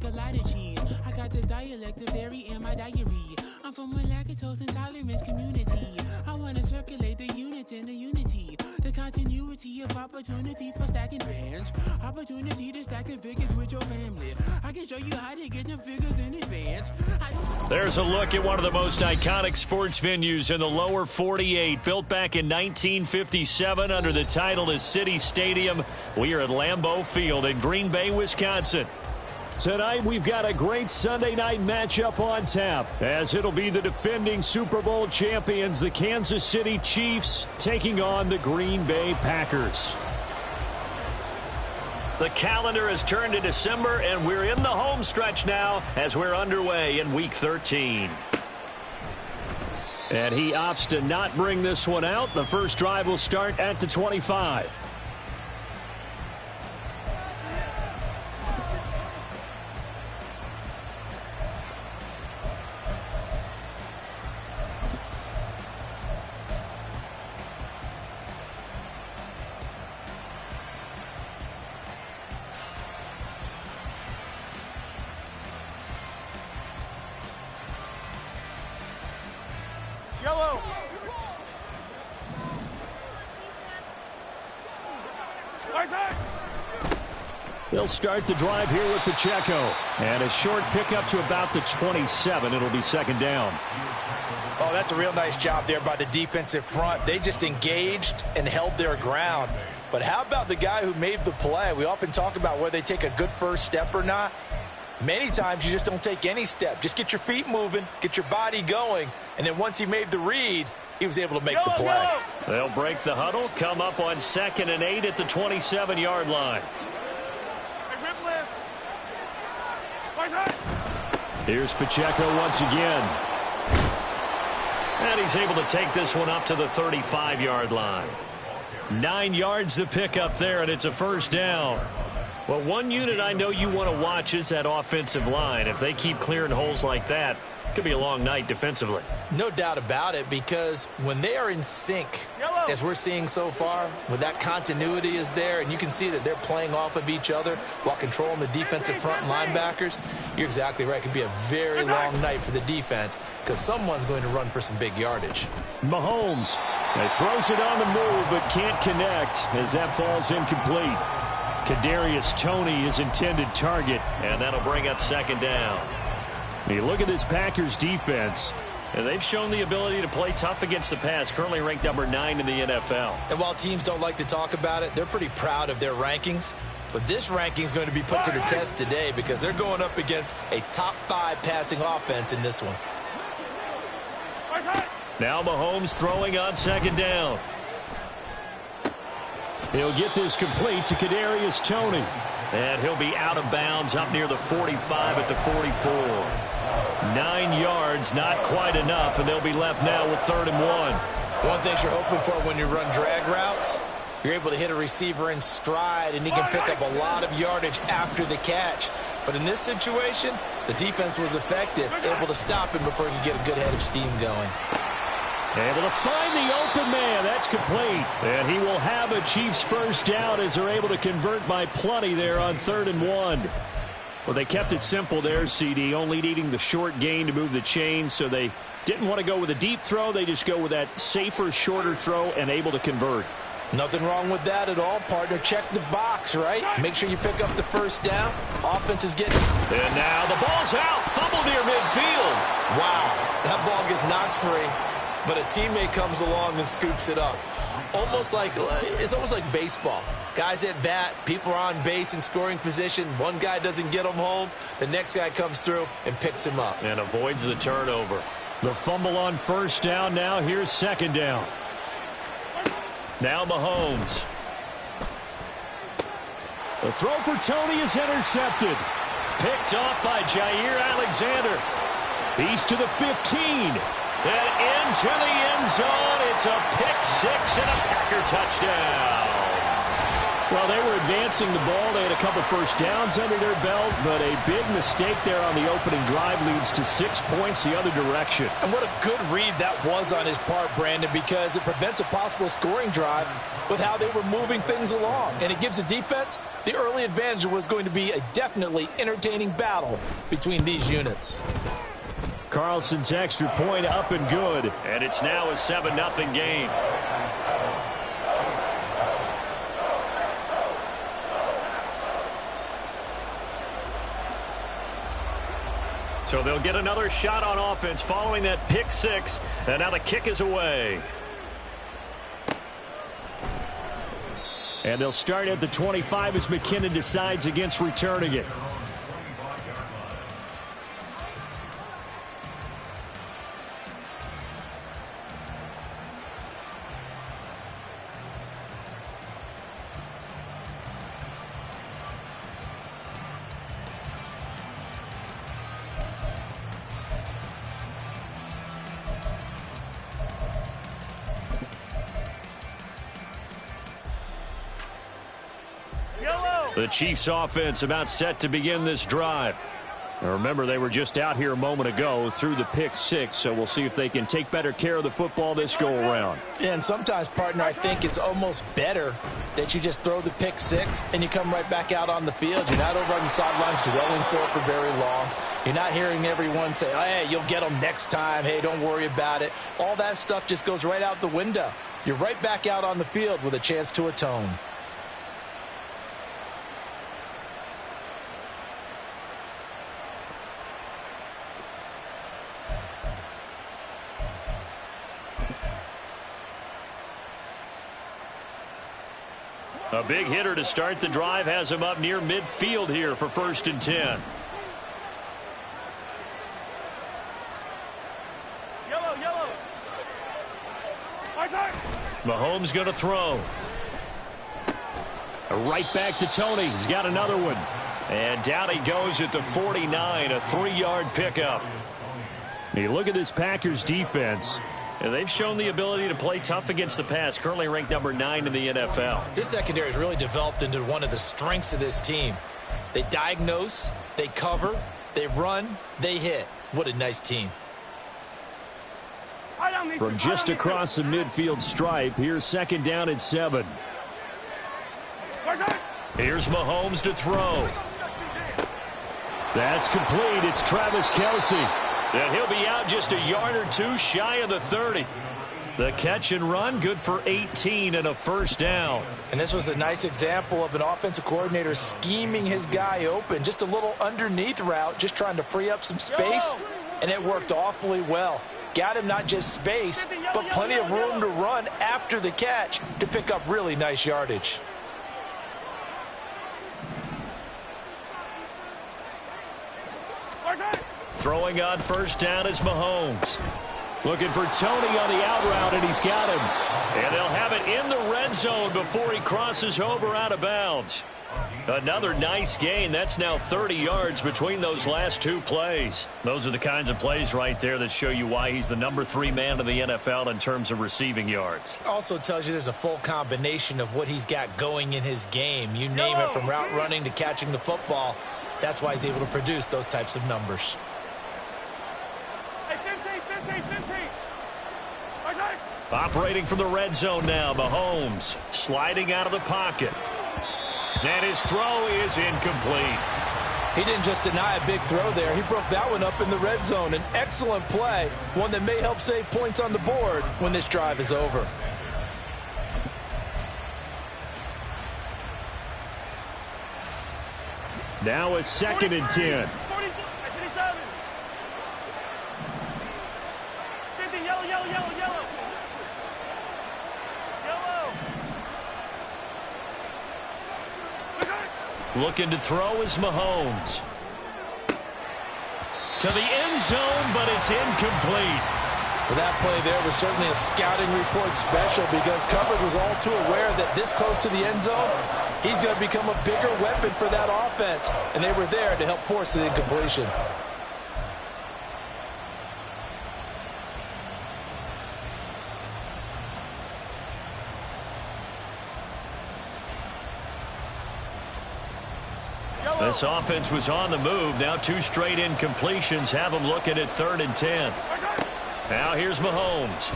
like a lot of cheese. I got the dialect of dairy in my diary. I'm from a lactose intolerance community. I wanna circulate the units in the unity. The continuity of opportunity for stacking bands. Opportunity to stack the figures with your family. I can show you how to get the figures in advance. There's a look at one of the most iconic sports venues in the lower 48. Built back in 1957 under the title of City Stadium. We are at Lambeau Field in Green Bay, Wisconsin. Tonight, we've got a great Sunday night matchup on tap, as it'll be the defending Super Bowl champions, the Kansas City Chiefs, taking on the Green Bay Packers. The calendar has turned to December, and we're in the home stretch now as we're underway in Week 13. And he opts to not bring this one out. The first drive will start at the 25. They'll start the drive here with Pacheco. And a short pickup to about the 27. It'll be second down. Oh, that's a real nice job there by the defensive front. They just engaged and held their ground. But how about the guy who made the play? We often talk about whether they take a good first step or not. Many times you just don't take any step. Just get your feet moving, get your body going. And then once he made the read, he was able to make the play. They'll break the huddle, come up on 2nd and 8 at the 27-yard line. Here's Pacheco once again. And he's able to take this one up to the 35-yard line. 9 yards to pick up there, and it's a first down. Well, one unit I know you want to watch is that offensive line. If they keep clearing holes like that, it could be a long night defensively. No doubt about it, because when they are in sync, as we're seeing so far, when that continuity is there, and you can see that they're playing off of each other while controlling the defensive front linebackers, you're exactly right. It could be a very long night for the defense because someone's going to run for some big yardage. Mahomes, he throws it on the move but can't connect as that falls incomplete. Kadarius Toney is intended target, and that'll bring up second down. You look at this Packers defense. And they've shown the ability to play tough against the pass, currently ranked number 9 in the NFL. And while teams don't like to talk about it, they're pretty proud of their rankings. But this ranking is going to be put to the test today because they're going up against a top 5 passing offense in this one. Now Mahomes throwing on second down. He'll get this complete to Kadarius Toney. And he'll be out of bounds up near the 45 at the 44. 9 yards, not quite enough, and they'll be left now with 3rd and 1. One thing you're hoping for when you run drag routes, you're able to hit a receiver in stride, and he can pick up a lot of yardage after the catch. But in this situation, the defense was effective, able to stop him before he could get a good head of steam going. Able to find the open man. That's complete. And he will have a Chiefs first down as they're able to convert by plenty there on 3rd and 1. Well, they kept it simple there, CD, only needing the short gain to move the chain, so they didn't want to go with a deep throw. They just go with that safer, shorter throw and able to convert. Nothing wrong with that at all, partner. Check the box, right? Make sure you pick up the first down. Offense is getting... And now the ball's out. Fumble near midfield. Wow, that ball gets knocked free, but a teammate comes along and scoops it up. It's almost like baseball. Guys at bat, people are on base in scoring position. One guy doesn't get him home. The next guy comes through and picks him up. And avoids the turnover. The fumble on first down now. Here's second down. Now Mahomes. The throw for Toney is intercepted. Picked off by Jair Alexander. He's to the 15. And into the end zone. It's a pick six and a Packer touchdown. Well, they were advancing the ball. They had a couple first downs under their belt, but a big mistake there on the opening drive leads to 6 points the other direction. And what a good read that was on his part, Brandon, because it prevents a possible scoring drive with how they were moving things along. And it gives the defense the early advantage. Was going to be a definitely entertaining battle between these units. Carlson's extra point up and good. And it's now a 7-0 game. So they'll get another shot on offense following that pick six. And now the kick is away. And they'll start at the 25 as McKinnon decides against returning it. The Chiefs offense about set to begin this drive. Now remember, they were just out here a moment ago through the pick six, so we'll see if they can take better care of the football this go around. Yeah, and sometimes, partner, I think it's almost better that you just throw the pick six and you come right back out on the field. You're not over on the sidelines dwelling for very long. You're not hearing everyone say, oh, hey, you'll get them next time. Hey, don't worry about it. All that stuff just goes right out the window. You're right back out on the field with a chance to atone. A big hitter to start the drive has him up near midfield here for 1st and 10. Yellow. Mahomes going to throw. Right back to Tony. He's got another one. And down he goes at the 49, a 3-yard pickup. You look at this Packers defense. And they've shown the ability to play tough against the pass, currently ranked number 9 in the NFL. This secondary has really developed into one of the strengths of this team. They diagnose, they cover, they run, they hit. What a nice team. From just across the midfield stripe, here's 2nd down and 7. Here's Mahomes to throw. That's complete. It's Travis Kelce. And he'll be out just a yard or two shy of the 30. The catch and run, good for 18 and a 1st down. And this was a nice example of an offensive coordinator scheming his guy open. Just a little underneath route, just trying to free up some space. And it worked awfully well. Got him not just space, but plenty of room to run after the catch to pick up really nice yardage. Throwing on 1st down is Mahomes. Looking for Tony on the out route, and he's got him. And they'll have it in the red zone before he crosses over out of bounds. Another nice gain. That's now 30 yards between those last 2 plays. Those are the kinds of plays right there that show you why he's the number 3 man in the NFL in terms of receiving yards. Also tells you there's a full combination of what he's got going in his game. You name it, from route running to catching the football. That's why he's able to produce those types of numbers. Operating from the red zone now, Mahomes sliding out of the pocket. And his throw is incomplete. He didn't just deny a big throw there. He broke that one up in the red zone. An excellent play, one that may help save points on the board when this drive is over. Now a 2nd and 10. Looking to throw is Mahomes. To the end zone, but it's incomplete. Well, that play there was certainly a scouting report special, because coverage was all too aware that this close to the end zone, he's going to become a bigger weapon for that offense. And they were there to help force the incompletion. This offense was on the move. Now 2 straight incompletions have them looking at 3rd and 10. Now here's Mahomes.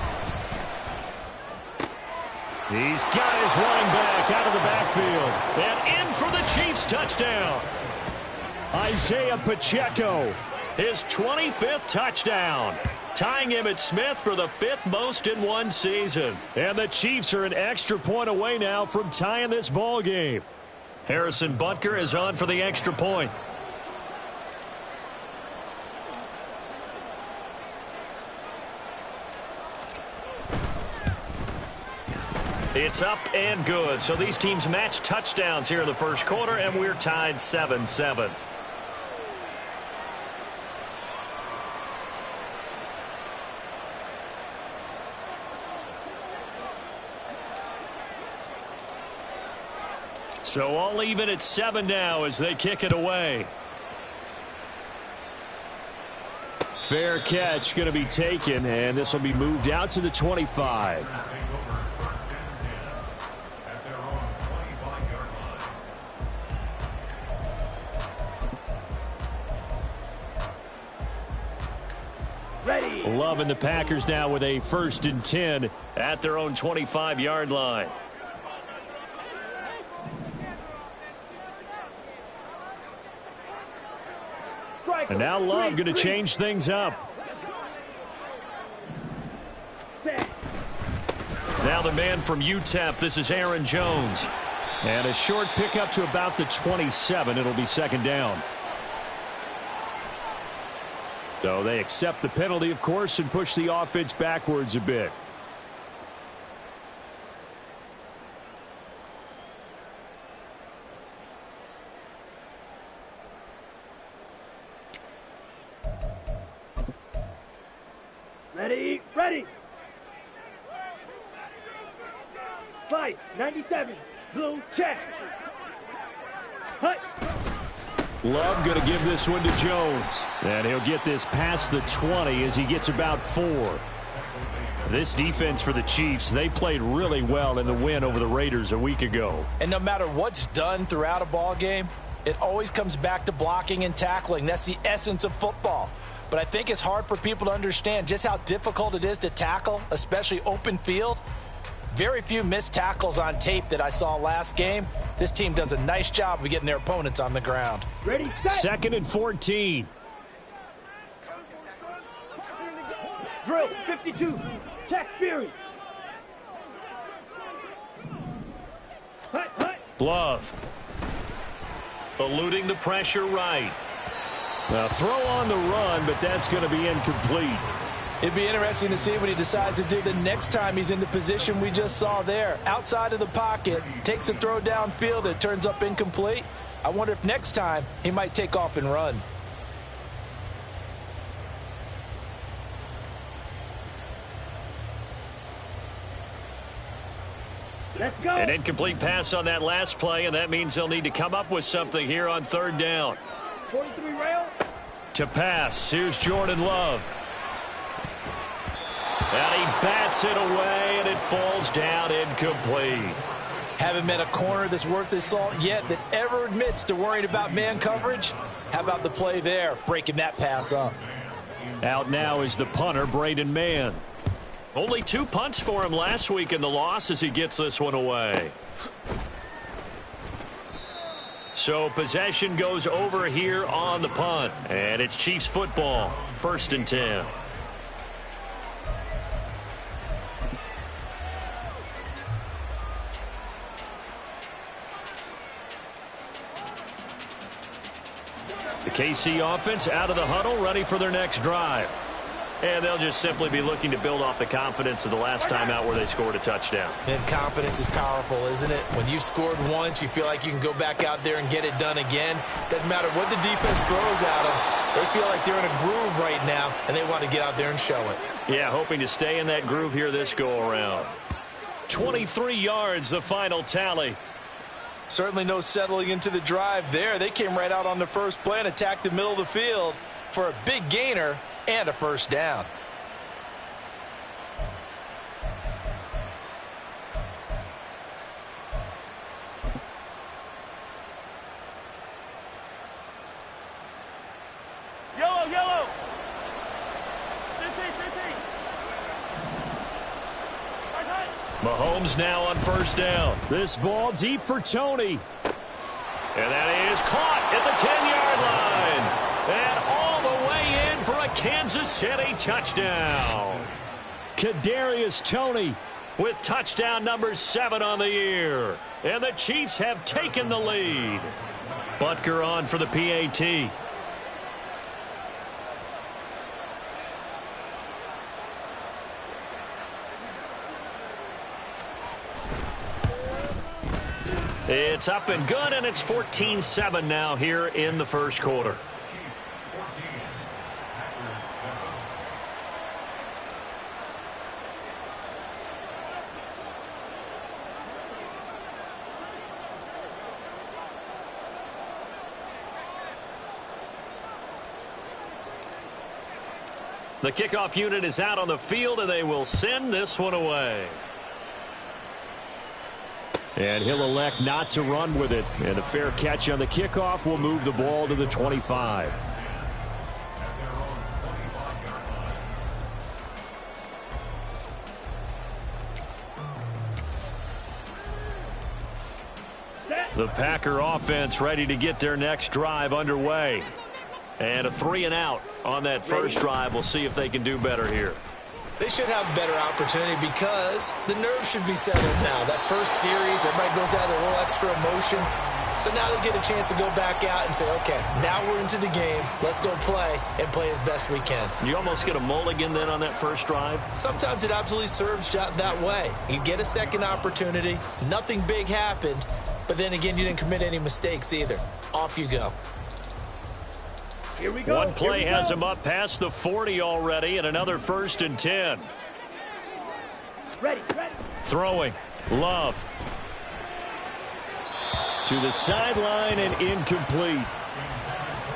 He's got his running back out of the backfield. And in for the Chiefs touchdown. Isaiah Pacheco, his 25th touchdown, tying Emmitt Smith for the 5th most in one season. And the Chiefs are an extra point away now from tying this ball game. Harrison Butker is on for the extra point. It's up and good. So these teams match touchdowns here in the first quarter, and we're tied 7-7. So all even at 7 now as they kick it away. Fair catch going to be taken, and this will be moved out to the 25. Loving the Packers now with a 1st and 10 at their own 25-yard line. And now Love going to change things up. Now the man from UTEP, this is Aaron Jones. And a short pickup to about the 27. It'll be 2nd down. So they accept the penalty, of course, and push the offense backwards a bit. Ready. Fight, 97, blue, check. Hut. Love going to give this one to Jones. And he'll get this past the 20 as he gets about 4. This defense for the Chiefs, they played really well in the win over the Raiders a week ago. And no matter what's done throughout a ball game, it always comes back to blocking and tackling. That's the essence of football. But I think it's hard for people to understand just how difficult it is to tackle, especially open field. Very few missed tackles on tape that I saw last game. This team does a nice job of getting their opponents on the ground. Ready, set. 2nd and 14. Drill, 52. Check, Fury. Hut. Love. Eluding the pressure right. Now throw on the run, but that's going to be incomplete. It'd be interesting to see what he decides to do the next time he's in the position we just saw there. Outside of the pocket, takes a throw downfield, it turns up incomplete. I wonder if next time he might take off and run. Let's go. An incomplete pass on that last play, and that means they'll need to come up with something here on 3rd down. 43 rail. To pass, here's Jordan Love. And he bats it away, and it falls down incomplete. Haven't met a corner that's worth his salt yet that ever admits to worrying about man coverage. How about the play there, breaking that pass up? Out now is the punter, Braden Mann. Only 2 punts for him last week in the loss as he gets this one away. So possession goes over here on the punt. And it's Chiefs football, 1st and 10. The KC offense out of the huddle, ready for their next drive. And they'll just simply be looking to build off the confidence of the last time out where they scored a touchdown. And confidence is powerful, isn't it? When you've scored once, you feel like you can go back out there and get it done again. Doesn't matter what the defense throws at them. They feel like they're in a groove right now, and they want to get out there and show it. Yeah, hoping to stay in that groove here this go-around. 23 yards, the final tally. Certainly no settling into the drive there. They came right out on the first play and attacked the middle of the field for a big gainer and a 1st down. Mahomes now on first down. This ball deep for Tony. And that is caught at the 10-yard line. And all the way in for a Kansas City touchdown. Kadarius Toney with touchdown number 7 on the year. And the Chiefs have taken the lead. Butker on for the PAT. It's up and good, and it's 14-7 now here in the first quarter. The kickoff unit is out on the field, and they will send this one away. And he'll elect not to run with it. And a fair catch on the kickoff will move the ball to the 25. The Packer offense ready to get their next drive underway. And a 3-and-out on that first drive. We'll see if they can do better here. They should have a better opportunity because the nerves should be settled now. That first series, everybody goes out with a little extra emotion. So now they get a chance to go back out and say, okay, now we're into the game. Let's go play and play as best we can. You almost get a mulligan then on that first drive? Sometimes it absolutely serves that way. You get a second opportunity. Nothing big happened. But then again, you didn't commit any mistakes either. Off you go. Here we go. One play has him up past the 40 already, and another 1st and 10. Ready. Throwing. Love. To the sideline and incomplete.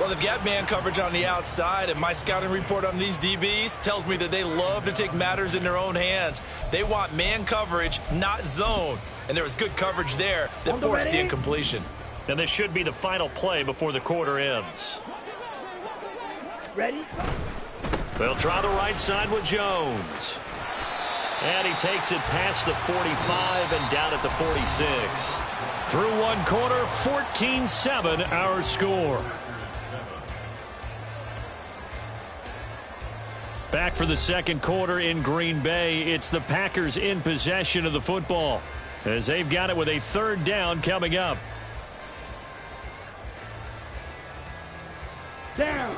Well, they've got man coverage on the outside, and my scouting report on these DBs tells me that they love to take matters in their own hands. They want man coverage, not zone. And there was good coverage there that forced the incompletion. And this should be the final play before the quarter ends. Ready? They'll try the right side with Jones. And he takes it past the 45 and down at the 46. Through one quarter, 14-7 our score. Back for the second quarter in Green Bay. It's the Packers in possession of the football as they've got it with a 3rd down coming up. Down.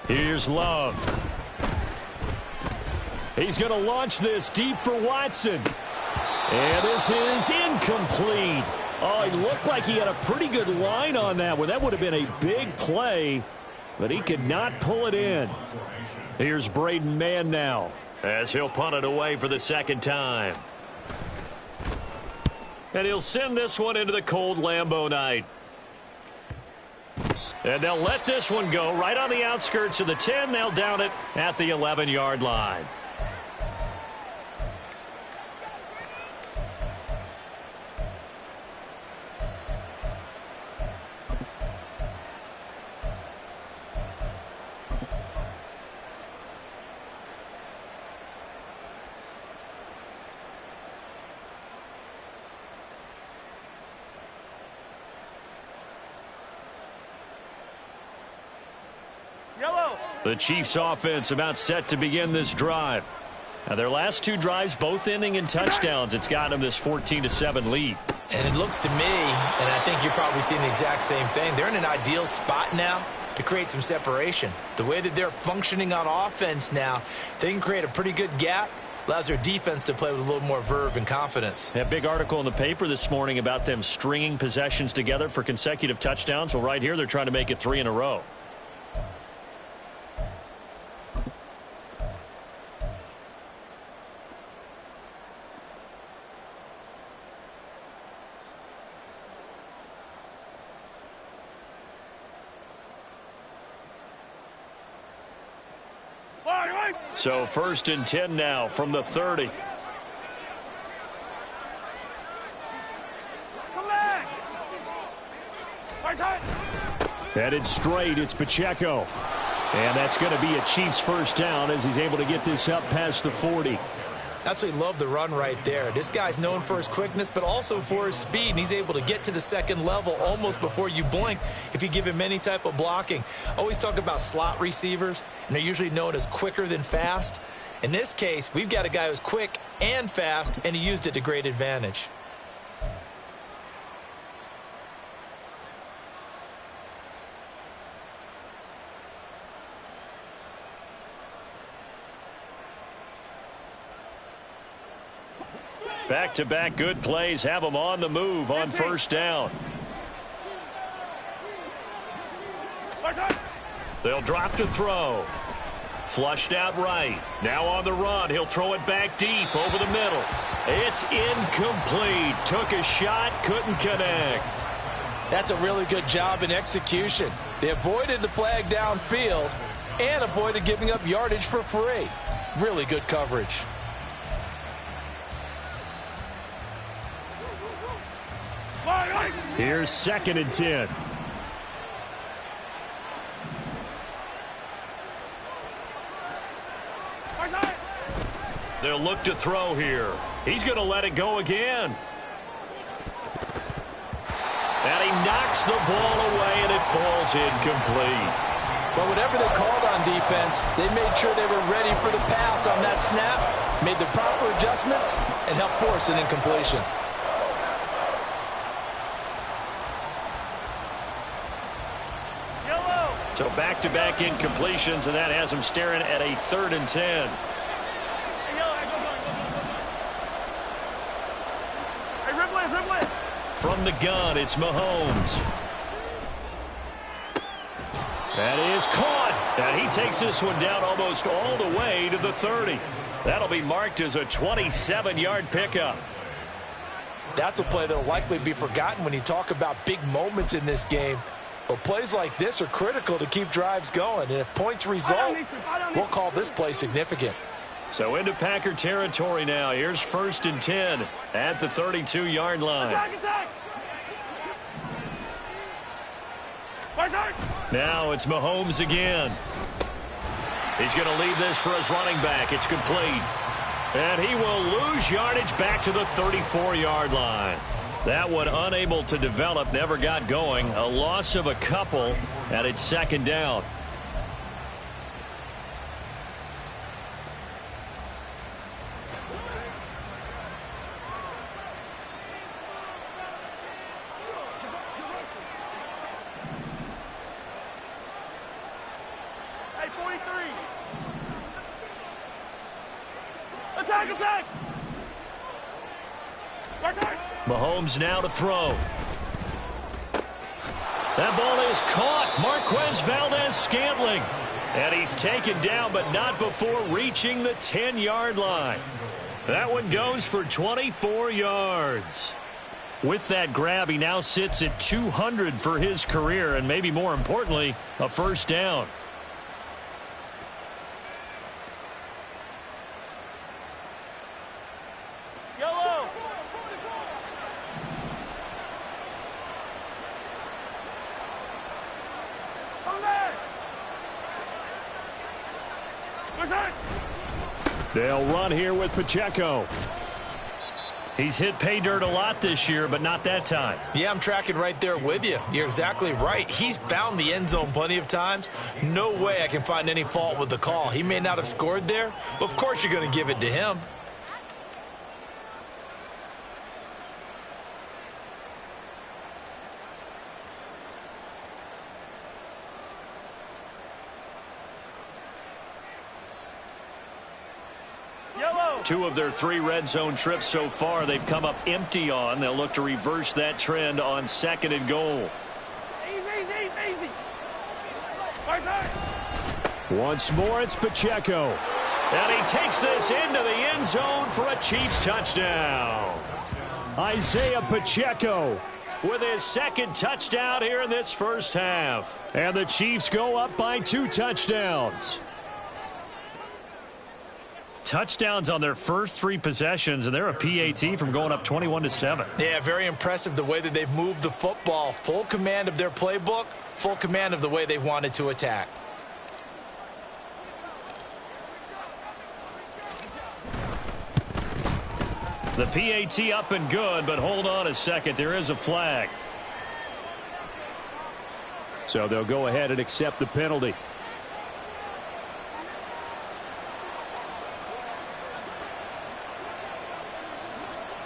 Here's Love. He's going to launch this deep for Watson. And this is incomplete. Oh, he looked like he had a pretty good line on that one. That would have been a big play, but he could not pull it in. Here's Braden Mann now as he'll punt it away for the second time. And he'll send this one into the cold Lambeau night. And they'll let this one go right on the outskirts of the 10. They'll down it at the 11-yard line. The Chiefs offense about set to begin this drive. Now their last 2 drives both ending in touchdowns. It's got them this 14-7 lead. And it looks to me, and I think you're probably seeing the exact same thing, they're in an ideal spot now to create some separation. The way that they're functioning on offense now, they can create a pretty good gap. Allows their defense to play with a little more verve and confidence. A big article in the paper this morning about them stringing possessions together for consecutive touchdowns. Well, right here they're trying to make it 3 in a row. So 1st and 10 now from the 30. Headed straight, it's Pacheco. And that's going to be a Chiefs first down as he's able to get this up past the 40. Absolutely love the run right there. This guy's known for his quickness, but also for his speed. And he's able to get to the second level almost before you blink if you give him any type of blocking. Always talk about slot receivers, and they're usually known as quicker than fast. In this case, we've got a guy who's quick and fast, and he used it to great advantage. Back-to-back good plays have them on the move on first down. They'll drop to throw. Flushed out right. Now on the run. He'll throw it back deep over the middle. It's incomplete. Took a shot, couldn't connect. That's a really good job in execution. They avoided the flag downfield and avoided giving up yardage for free. Really good coverage. Here's 2nd and 10. They'll look to throw here. He's going to let it go again. And he knocks the ball away, and it falls incomplete. But whatever they called on defense, they made sure they were ready for the pass on that snap, made the proper adjustments, and helped force an incompletion. So back-to-back incompletions, and that has him staring at a 3rd and 10. From the gun, it's Mahomes. That is caught. And he takes this one down almost all the way to the 30. That'll be marked as a 27-yard pickup. That's a play that will likely be forgotten when you talk about big moments in this game. But plays like this are critical to keep drives going. And if points result, we'll call this play significant. So into Packer territory now. Here's 1st and 10 at the 32-yard line. Now it's Mahomes again. He's going to leave this for his running back. It's complete. And he will lose yardage back to the 34-yard line. That one unable to develop, never got going. A loss of a couple, and it's 2nd down. Hey, 43. Attack! Mahomes now to throw. That ball is caught. Marquez Valdez-Scantling. And he's taken down, but not before reaching the 10-yard line. That one goes for 24 yards. With that grab, he now sits at 200 for his career, and maybe more importantly, a first down. They'll run here with Pacheco. He's hit pay dirt a lot this year, but not that time. Yeah, I'm tracking right there with you. You're exactly right. He's found the end zone plenty of times. No way I can find any fault with the call. He may not have scored there, but of course you're going to give it to him. Two of their 3 red zone trips so far they've come up empty on. They'll look to reverse that trend on 2nd and goal. Easy. Once more, it's Pacheco. And he takes this into the end zone for a Chiefs touchdown. Isaiah Pacheco With his 2nd touchdown here in this first half. And the Chiefs go up by 2 touchdowns. Touchdowns on their first 3 possessions, and they're a PAT from going up 21-7. Yeah, very impressive the way that they've moved the football. Full command of their playbook, full command of the way they've wanted to attack. The PAT up and good, but hold on a second. There is a flag. So they'll go ahead and accept the penalty.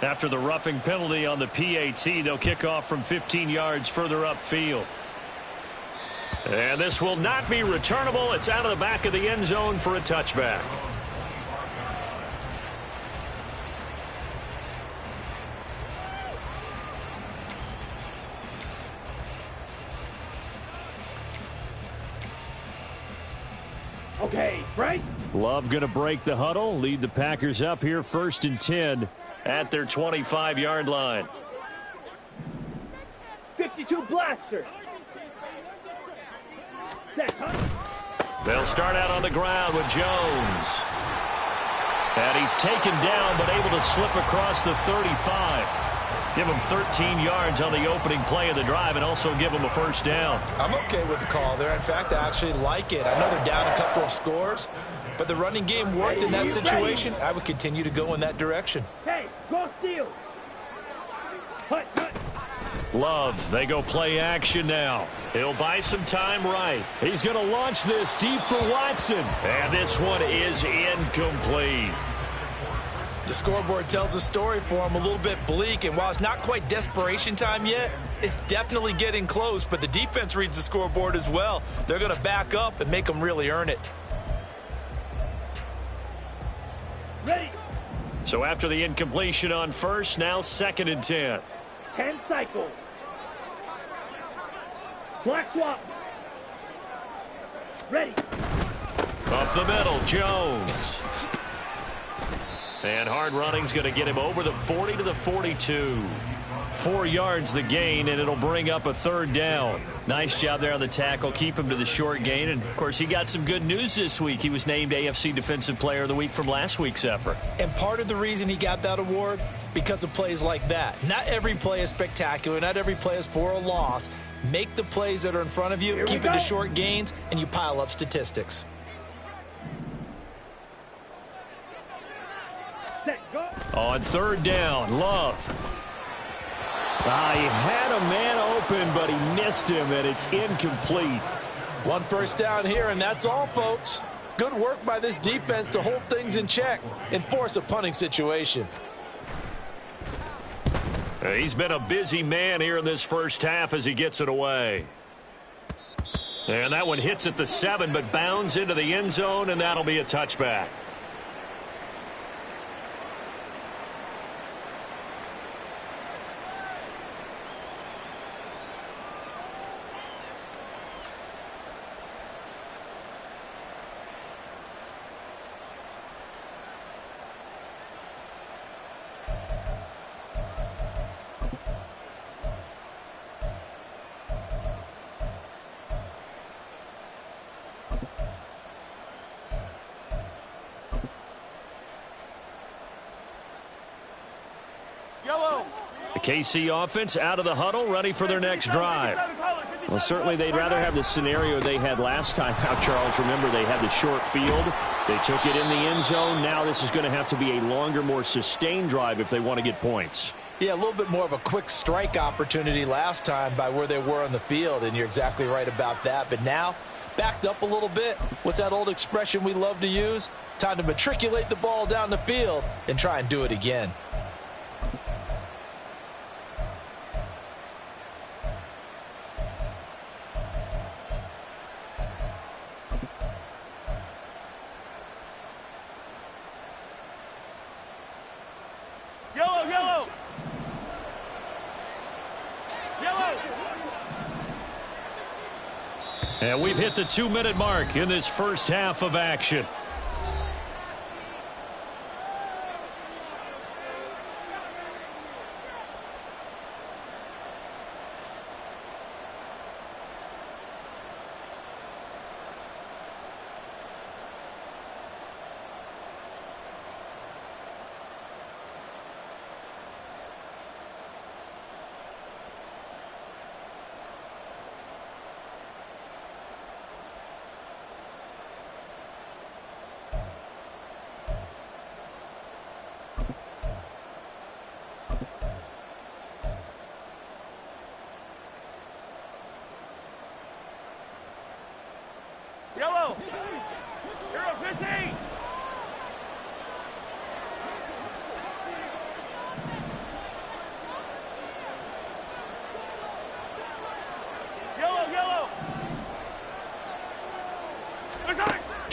After the roughing penalty on the PAT, they'll kick off from 15 yards further upfield. And this will not be returnable. It's out of the back of the end zone for a touchback. Okay, break. Love going to break the huddle, lead the Packers up here 1st and 10 at their 25-yard line. 52 blaster. Set, They'll start out on the ground with Jones. And he's taken down but able to slip across the 35. Give him 13 yards on the opening play of the drive and also give him a first down. I'm okay with the call there. In fact, I actually like it. I know they're down a couple of scores, but the running game worked in that situation. I would continue to go in that direction. Hey, go steal. Hut, hut. Love, they go play action now. He'll buy some time right. He's going to launch this deep for Watson. And this one is incomplete. The scoreboard tells a story for him, a little bit bleak, and while it's not quite desperation time yet, it's definitely getting close, but the defense reads the scoreboard as well. They're going to back up and make them really earn it. Ready. So after the incompletion on first, now 2nd and 10. 10 cycles. Black swap. Ready. Up the middle, Jones. And hard running's going to get him over the 40 to the 42. 4 yards the gain, and it'll bring up a 3rd down. Nice job there on the tackle. Keep him to the short gain. And, of course, he got some good news this week. He was named AFC Defensive Player of the Week from last week's effort. And part of the reason he got that award, because of plays like that. Not every play is spectacular. Not every play is for a loss. Make the plays that are in front of you, keep it to short gains, and you pile up statistics. On 3rd down, Love. He had a man open, but he missed him, and it's incomplete. 1 first down here, and that's all, folks. Good work by this defense to hold things in check and force a punting situation. He's been a busy man here in this first half as he gets it away. And that one hits at the 7, but bounds into the end zone, and that'll be a touchback. The KC offense out of the huddle, ready for their next drive. Well, certainly they'd rather have the scenario they had last time out, Charles. Remember, they had the short field. They took it in the end zone. Now this is going to have to be a longer, more sustained drive if they want to get points. Yeah, a little bit more of a quick strike opportunity last time by where they were on the field, and you're exactly right about that. But now, backed up a little bit. What's that old expression we love to use? Time to matriculate the ball down the field and try and do it again. Yellow. And we've hit the 2-minute mark in this first half of action.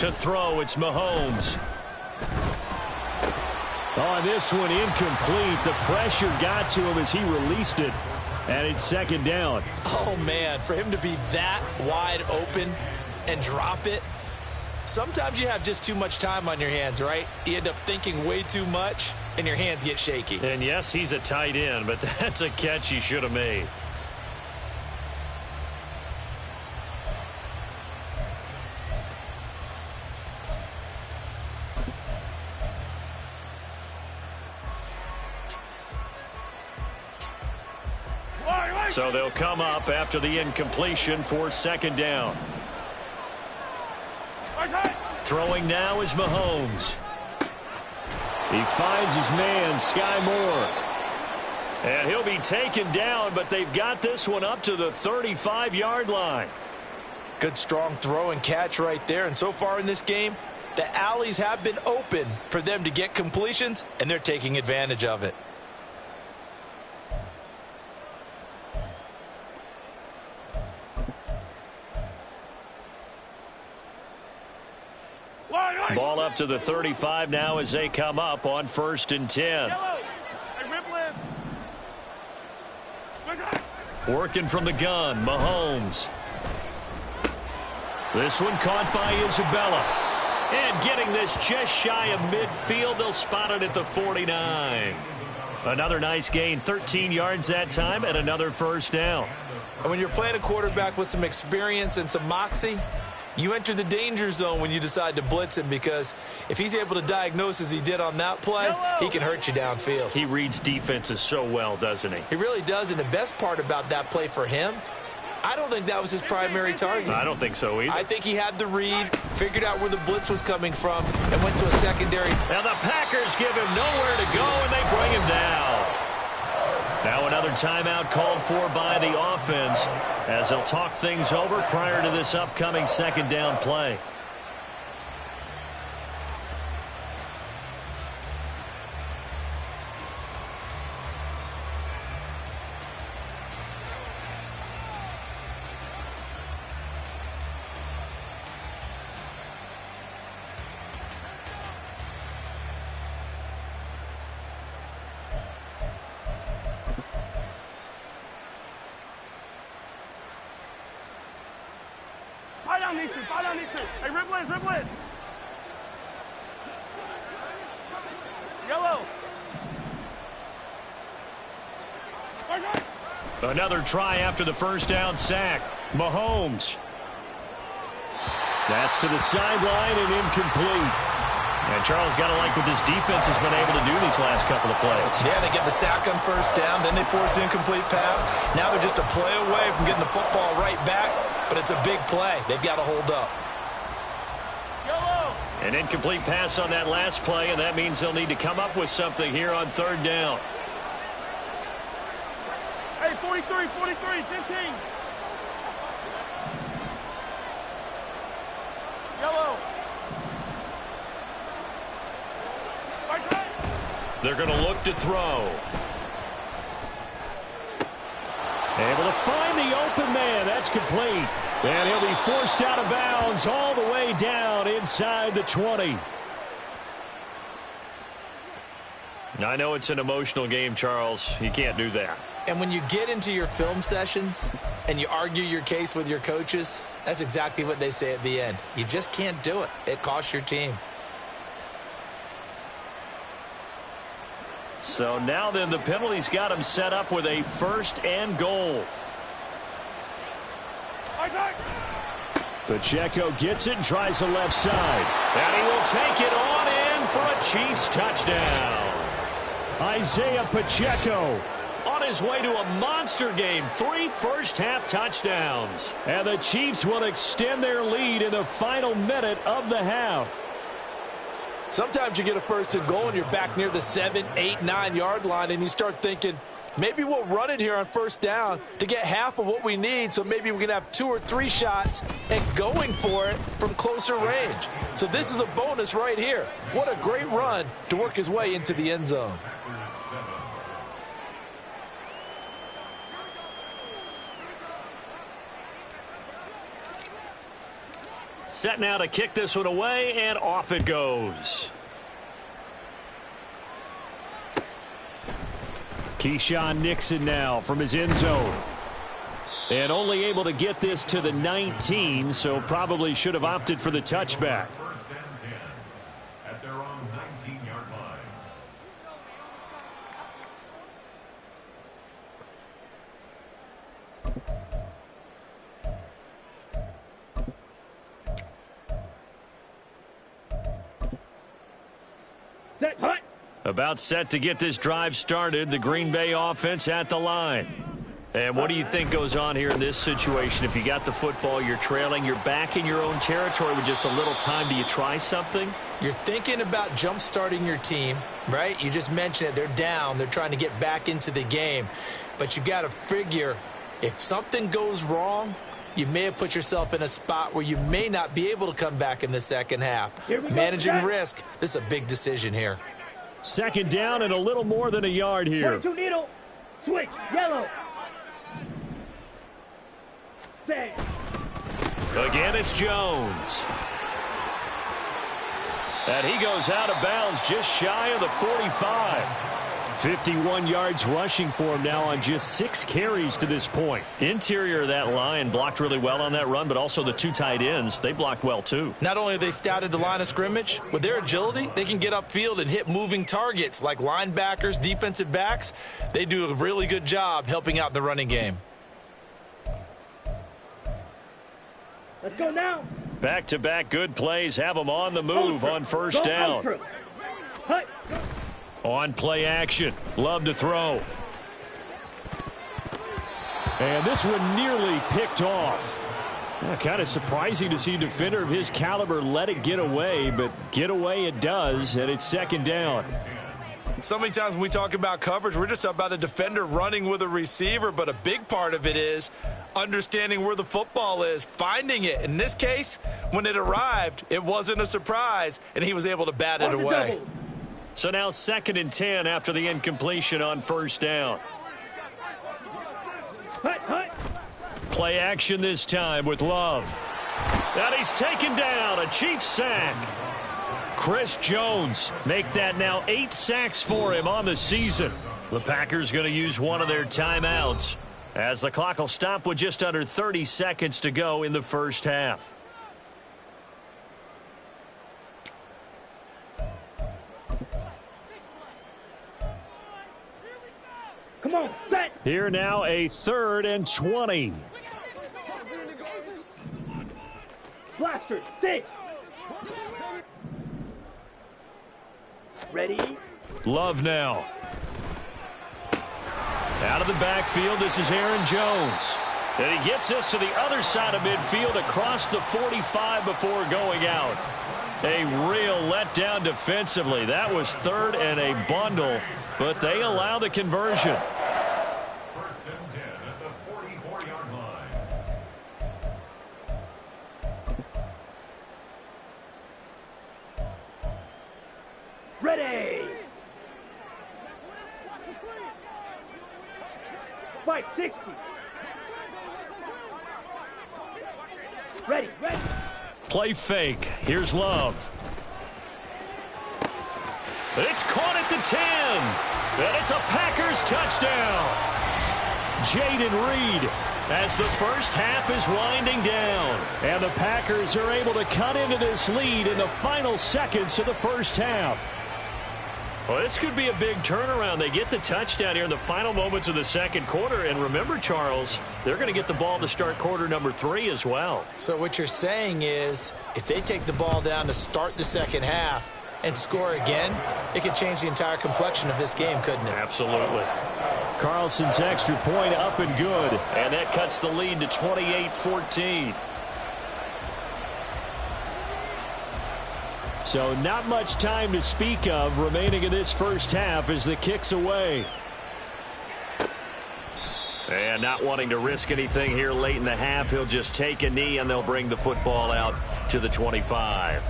To throw, it's Mahomes. On this one, incomplete. The pressure got to him as he released it. And it's second down. Oh, man, for him to be that wide open and drop it. Sometimes you have just too much time on your hands, right? You end up thinking way too much, and your hands get shaky. And yes, he's a tight end, but that's a catch he should have made. So they'll come up after the incompletion for second down. Throwing now is Mahomes. He finds his man, Sky Moore. And he'll be taken down, but they've got this one up to the 35-yard line. Good strong throw and catch right there. And so far in this game, the alleys have been open for them to get completions, and they're taking advantage of it. Ball up to the 35 now as they come up on 1st and 10. Working from the gun, Mahomes. This one caught by Isabella. And getting this just shy of midfield, they'll spot it at the 49. Another nice gain, 13 yards that time, and another first down. And when you're playing a quarterback with some experience and some moxie, you enter the danger zone when you decide to blitz him, because if he's able to diagnose as he did on that play, he can hurt you downfield. He reads defenses so well, doesn't he? He really does, and the best part about that play for him, I don't think that was his primary target. I don't think so either. I think he had the read, figured out where the blitz was coming from, and went to a secondary. And the Packers give him nowhere to go, and they bring him down. Now another timeout called for by the offense as they'll talk things over prior to this upcoming second down play. Hey, Ripley. Yellow. Another try after the first down sack. Mahomes. That's to the sideline and incomplete. And Charles got to like what this defense has been able to do these last couple of plays. Yeah, they get the sack on first down, then they force the incomplete pass. Now they're just a play away from getting the football right back, but it's a big play. They've got to hold up. An incomplete pass on that last play, and that means they'll need to come up with something here on third down. Hey, 43, 15. Yellow. They're going to look to throw. Able to find the open man. That's complete. And he'll be forced out of bounds all the way down inside the 20. I know it's an emotional game, Charles. You can't do that. And when you get into your film sessions and you argue your case with your coaches, that's exactly what they say at the end. You just can't do it. It costs your team. So now then the penalty's got him set up with a 1st and goal. Pacheco gets it and tries the left side. And he will take it on in for a Chiefs touchdown. Isaiah Pacheco on his way to a monster game. 3 first-half touchdowns. And the Chiefs will extend their lead in the final minute of the half. Sometimes you get a 1st and goal and you're back near the 7, 8, 9-yard line, and you start thinking, maybe we'll run it here on first down to get half of what we need, so maybe we can have 2 or 3 shots and going for it from closer range. So this is a bonus right here. What a great run to work his way into the end zone. Set now to kick this one away, and off it goes. Keyshawn Nixon now from his end zone. And only able to get this to the 19, so probably should have opted for the touchback. First and 10 at their own 19-yard line. Set, hut. About set to get this drive started, the Green Bay offense at the line. And what do you think goes on here in this situation? If you got the football, you're trailing, you're back in your own territory with just a little time. Do you try something? You're thinking about jump-starting your team, right? You just mentioned it. They're down. They're trying to get back into the game. But you got to figure if something goes wrong, you may have put yourself in a spot where you may not be able to come back in the second half. Managing risk, this is a big decision here. Second down and a little more than a yard here. 1-2 needle. Switch. Yellow. Set. Again, it's Jones. And he goes out of bounds just shy of the 45. 51 yards rushing for him now on just 6 carries to this point. Interior of that line blocked really well on that run, but also the 2 tight ends, they blocked well too. Not only have they scouted the line of scrimmage, with their agility, they can get upfield and hit moving targets like linebackers, defensive backs. They do a really good job helping out the running game. Let's go now. Back-to-back good plays have them on the move on first down. Hut. On play action. Love to throw. And this one nearly picked off. Kind of surprising to see a defender of his caliber let it get away, but get away it does, and it's second down. So many times when we talk about coverage, we're just about a defender running with a receiver, but a big part of it is understanding where the football is, finding it. In this case, when it arrived, it wasn't a surprise, and he was able to bat it away. So now 2nd and 10 after the incompletion on first down. Hut, hut. Play action this time with Love. And he's taken down, a Chiefs sack. Chris Jones make that now 8 sacks for him on the season. The Packers going to use one of their timeouts as the clock will stop with just under 30 seconds to go in the first half. Come on, set. Here now a 3rd and 20. Blaster, sit. Ready? Love now. Out of the backfield, this is Aaron Jones. And he gets us to the other side of midfield across the 45 before going out. A real letdown defensively. That was 3rd and a bundle, but they allow the conversion. First and 10 at the 44-yard line. Ready. 560. Ready, ready. Play fake. Here's Love. It's caught at the 10. And it's a Packers touchdown. Jaden Reed as the first half is winding down. And the Packers are able to cut into this lead in the final seconds of the first half. Well, this could be a big turnaround. They get the touchdown here in the final moments of the second quarter. And remember, Charles, they're going to get the ball to start quarter number 3 as well. So what you're saying is if they take the ball down to start the second half and score again, it could change the entire complexion of this game, couldn't it? Absolutely. Carlson's extra point up and good. And that cuts the lead to 28-14. So not much time to speak of remaining in this first half as the kick's away. And not wanting to risk anything here late in the half, he'll just take a knee and they'll bring the football out to the 25.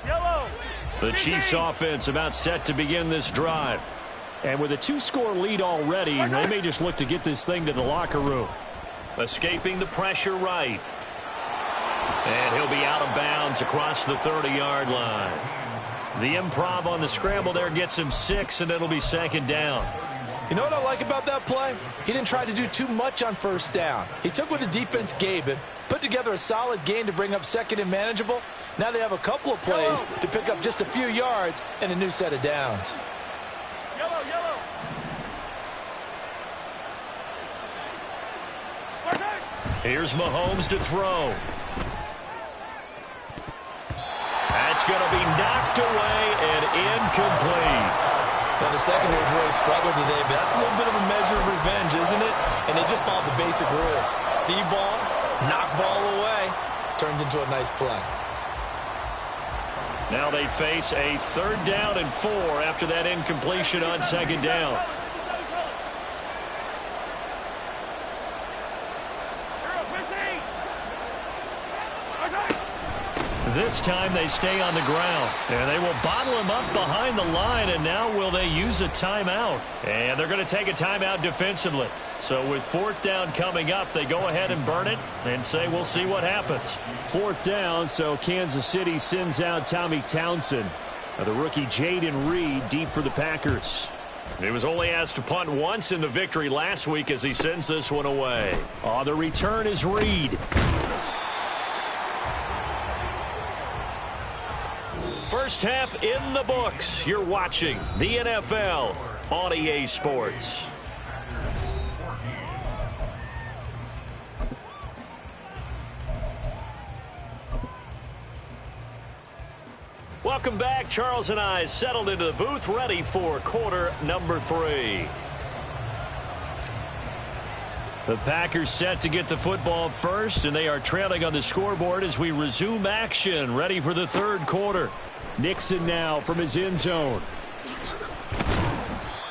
Yellow. The Chiefs offense about set to begin this drive. And with a 2-score lead already, they may just look to get this thing to the locker room. Escaping the pressure right. And he'll be out of bounds across the 30-yard line. The improv on the scramble there gets him 6, and it'll be second down. You know what I like about that play? He didn't try to do too much on first down. He took what the defense gave him, put together a solid gain to bring up second and manageable. Now they have a couple of plays to pick up just a few yards and a new set of downs. Yellow, yellow. Here's Mahomes to throw. That's going to be knocked away and incomplete. Now, the secondary's really struggled today, but that's a little bit of a measure of revenge, isn't it? And they just followed the basic rules. See ball, knock ball away, turns into a nice play. Now they face a 3rd down and 4 after that incompletion on second down. This time they stay on the ground, and they will bottle him up behind the line, and now will they use a timeout? And they're going to take a timeout defensively. So with 4th down coming up, they go ahead and burn it and say we'll see what happens. 4th down, so Kansas City sends out Tommy Townsend. The rookie Jaden Reed deep for the Packers. He was only asked to punt once in the victory last week as he sends this one away. The return is Reed. First half in the books. You're watching the NFL on EA Sports. Welcome back. Charles and I settled into the booth, ready for quarter number 3. The Packers set to get the football first, and they are trailing on the scoreboard as we resume action, ready for the 3rd quarter. Nixon now from his end zone.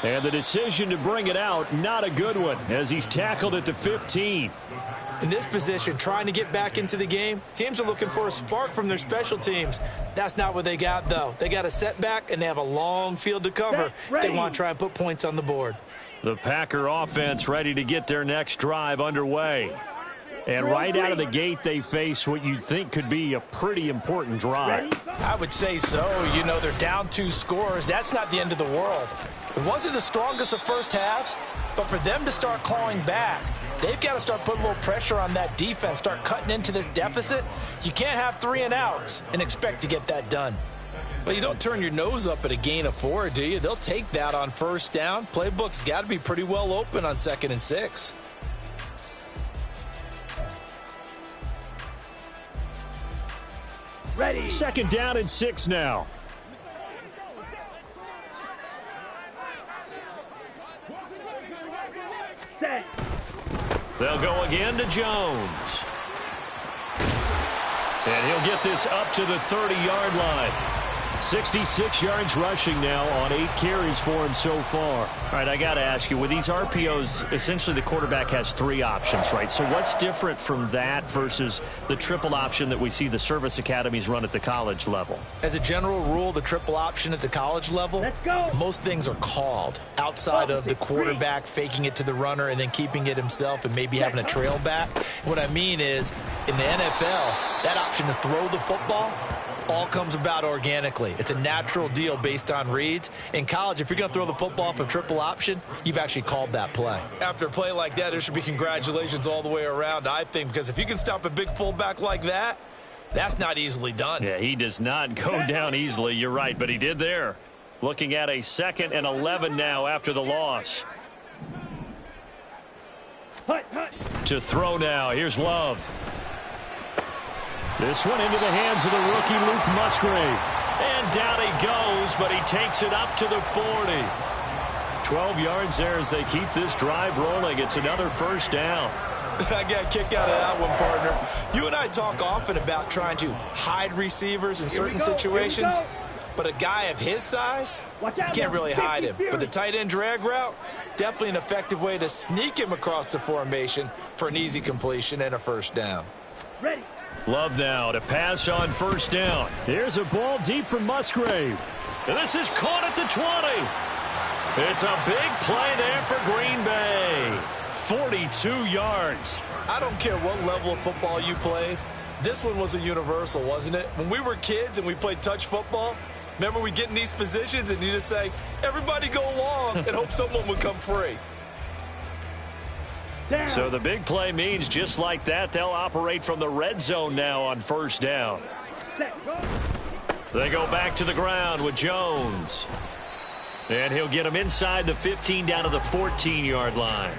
And the decision to bring it out, not a good one, as he's tackled at the 15. In this position, trying to get back into the game, teams are looking for a spark from their special teams. That's not what they got, though. They got a setback, and they have a long field to cover if they want to try and put points on the board. The Packer offense ready to get their next drive underway. And right out of the gate, they face what you'd think could be a pretty important drive. I would say so. You know, they're down 2 scores. That's not the end of the world. It wasn't the strongest of first halves, but for them to start clawing back, they've got to start putting a little pressure on that defense, start cutting into this deficit. You can't have 3 and outs and expect to get that done. Well, you don't turn your nose up at a gain of 4, do you? They'll take that on first down. Playbook's got to be pretty well open on 2nd and 6. Ready. 2nd down and 6 now. Set. They'll go again to Jones. And he'll get this up to the 30-yard line. 66 yards rushing now on 8 carries for him so far. All right, I got to ask you, with these RPOs, essentially the quarterback has 3 options, right? So what's different from that versus the triple option that we see the service academies run at the college level? As a general rule, the triple option at the college level, Let's go. most things are called outside of the quarterback faking it to the runner and then keeping it himself and maybe having a trail back. What I mean is, in the NFL, that option to throw the football all comes about organically. It's a natural deal based on reads. In college, if you're going to throw the football off a triple option, you've actually called that play. After a play like that, there should be congratulations all the way around, I think, because if you can stop a big fullback like that, that's not easily done. Yeah, he does not go down easily. You're right, but he did there. Looking at a 2nd and 11 now after the loss. To throw now. Here's Love. This one into the hands of the rookie Luke Musgrave. And down he goes, but he takes it up to the 40. 12 yards there as they keep this drive rolling. It's another first down. I got a kick out of that one, partner. You and I talk often about trying to hide receivers in certain situations, but a guy of his size, you can't really hide him. But the tight end drag route, definitely an effective way to sneak him across the formation for an easy completion and a first down. Ready. Love now to pass on first down. Here's a ball deep from Musgrave. And this is caught at the 20. It's a big play there for Green Bay. 42 yards. I don't care what level of football you played. This one was a universal, wasn't it? When we were kids and we played touch football, remember we get in these positions and you just say, everybody go long and hope someone would come free. Down. So the big play means just like that, they'll operate from the red zone now on first down. Set, go. They go back to the ground with Jones. And he'll get him inside the 15 down to the 14-yard line.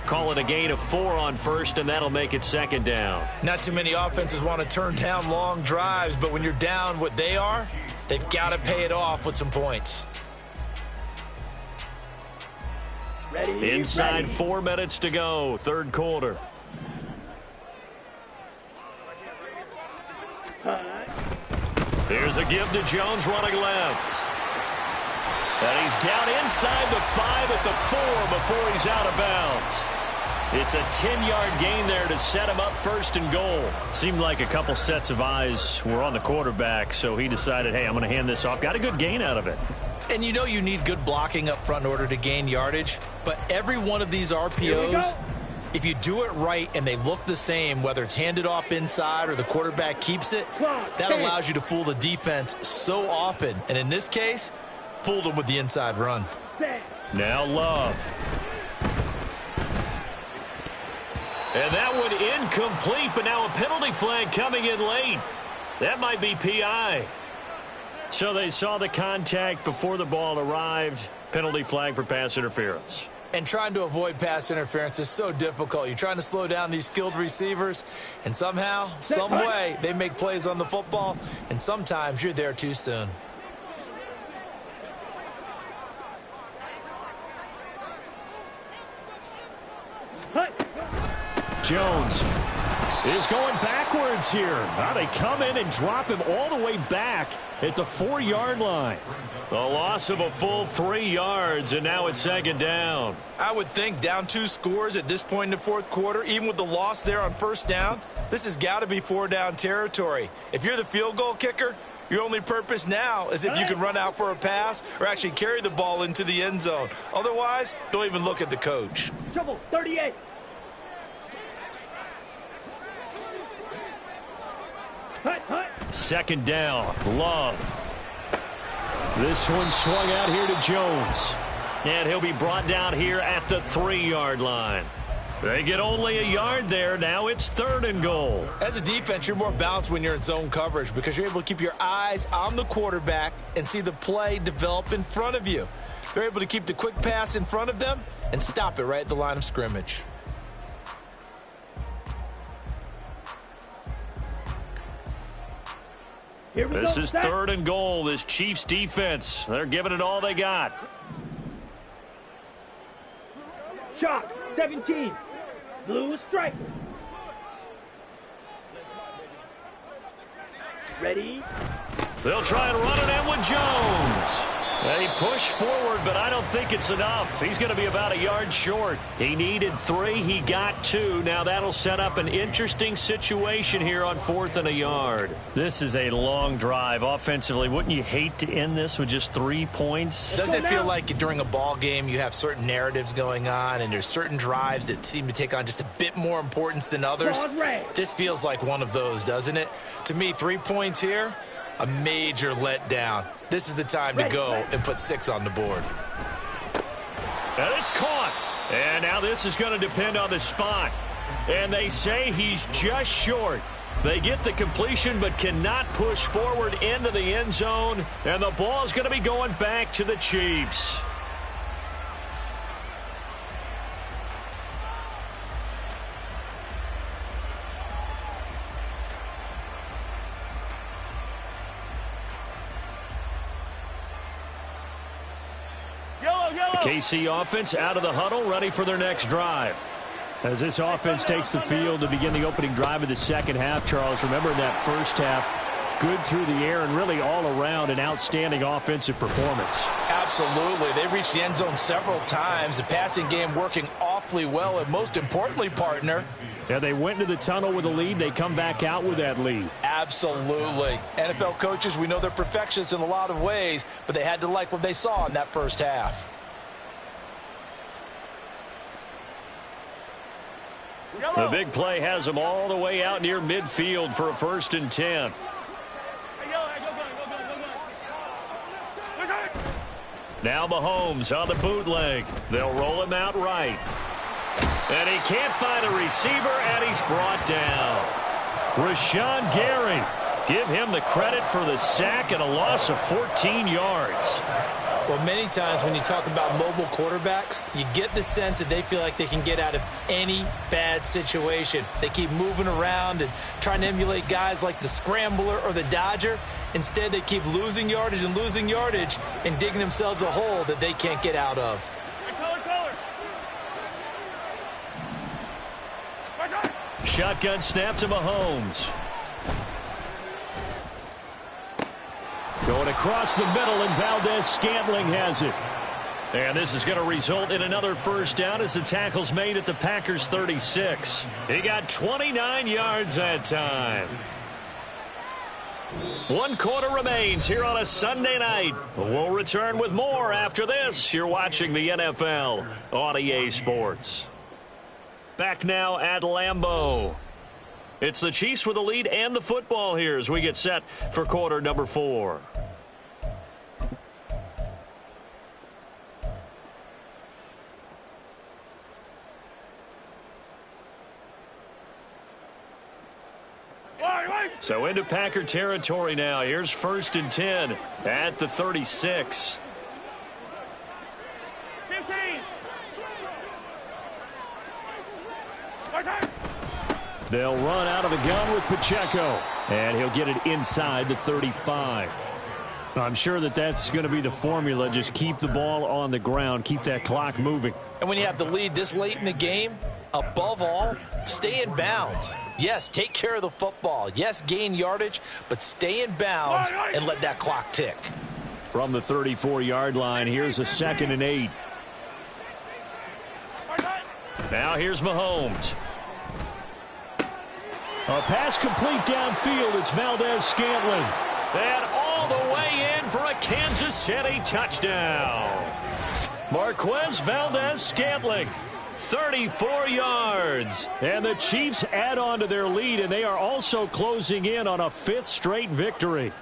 Call it a gain of 4 on first, and that'll make it second down. Not too many offenses want to turn down long drives, but when you're down what they are, they've got to pay it off with some points. Ready, Inside ready. 4 minutes to go, third quarter. Here's a give to Jones running left. And he's down inside the 5 at the 4 before he's out of bounds. It's a 10-yard gain there to set him up first and goal. Seemed like a couple sets of eyes were on the quarterback, so he decided, hey, I'm going to hand this off. Got a good gain out of it. And you know you need good blocking up front in order to gain yardage, but every one of these RPOs, if you do it right and they look the same, whether it's handed off inside or the quarterback keeps it, that allows you to fool the defense so often. And in this case, fooled them with the inside run. Now Love. And that one incomplete, but now a penalty flag coming in late. That might be PI. So they saw the contact before the ball arrived. Penalty flag for pass interference. And trying to avoid pass interference is so difficult. You're trying to slow down these skilled receivers, and somehow, some way, they make plays on the football, and sometimes you're there too soon. Jones is going backwards here. Now they come in and drop him all the way back at the 4-yard line. A loss of a full 3 yards, and now it's second down. I would think down 2 scores at this point in the fourth quarter, even with the loss there on first down, this has got to be 4-down territory. If you're the field goal kicker, your only purpose now is if you can run out for a pass or actually carry the ball into the end zone. Otherwise, don't even look at the coach. Trouble, 38. Second down, Love. This one swung out here to Jones. And he'll be brought down here at the 3-yard line. They get only a yard there. Now it's third and goal. As a defense, you're more balanced when you're in zone coverage because you're able to keep your eyes on the quarterback and see the play develop in front of you. They're able to keep the quick pass in front of them and stop it right at the line of scrimmage. This is third and goal. This Chiefs defense, they're giving it all they got. Shot, 17. Blue striker. Ready? They'll try and run it in with Jones. They push forward, but I don't think it's enough. He's going to be about a yard short. He needed 3. He got 2. Now that'll set up an interesting situation here on 4th and a yard. This is a long drive offensively. Wouldn't you hate to end this with just 3 points? Doesn't it feel like during a ball game you have certain narratives going on and there's certain drives that seem to take on just a bit more importance than others? This feels like one of those, doesn't it? To me, 3 points here, a major letdown. This is the time to go and put 6 on the board. And it's caught. And now this is going to depend on the spot. And they say he's just short. They get the completion but cannot push forward into the end zone. And the ball is going to be going back to the Chiefs. KC offense out of the huddle, ready for their next drive. As this offense takes the field to begin the opening drive of the second half, Charles, remember in that first half, good through the air and really all around an outstanding offensive performance. Absolutely. They reached the end zone several times. The passing game working awfully well. And most importantly, partner, yeah, they went into the tunnel with a lead. They come back out with that lead. Absolutely. NFL coaches, we know they're perfectionists in a lot of ways, but they had to like what they saw in that first half. The big play has them all the way out near midfield for a 1st and 10. Now Mahomes on the bootleg. They'll roll him out right. And he can't find a receiver, and he's brought down. Rashawn Gary. Give him the credit for the sack and a loss of 14 yards. Well, many times when you talk about mobile quarterbacks, you get the sense that they feel like they can get out of any bad situation. They keep moving around and trying to emulate guys like the scrambler or the dodger. Instead, they keep losing yardage and digging themselves a hole that they can't get out of. Shotgun snap to Mahomes. Going across the middle, and Valdez-Scantling has it. And this is going to result in another 1st down as the tackle's made at the Packers' 36. He got 29 yards that time. 1 quarter remains here on a Sunday night. We'll return with more after this. You're watching the NFL on EA Sports. Back now at Lambeau. It's the Chiefs with the lead and the football here as we get set for quarter number 4. So into Packer territory now. Here's 1st and 10 at the 36. 15. They'll run out of the gun with Pacheco, and he'll get it inside the 35. I'm sure that that's going to be the formula. Just keep the ball on the ground, keep that clock moving. And when you have the lead this late in the game, above all, stay in bounds. Yes, take care of the football. Yes, gain yardage, but stay in bounds and let that clock tick. From the 34-yard line, here's a 2nd and 8. Now here's Mahomes. A pass complete downfield. It's Valdez-Scantling. And all the way in for a Kansas City touchdown. Marquez Valdez-Scantling, 34 yards. And the Chiefs add on to their lead, and they are also closing in on a 5th straight victory.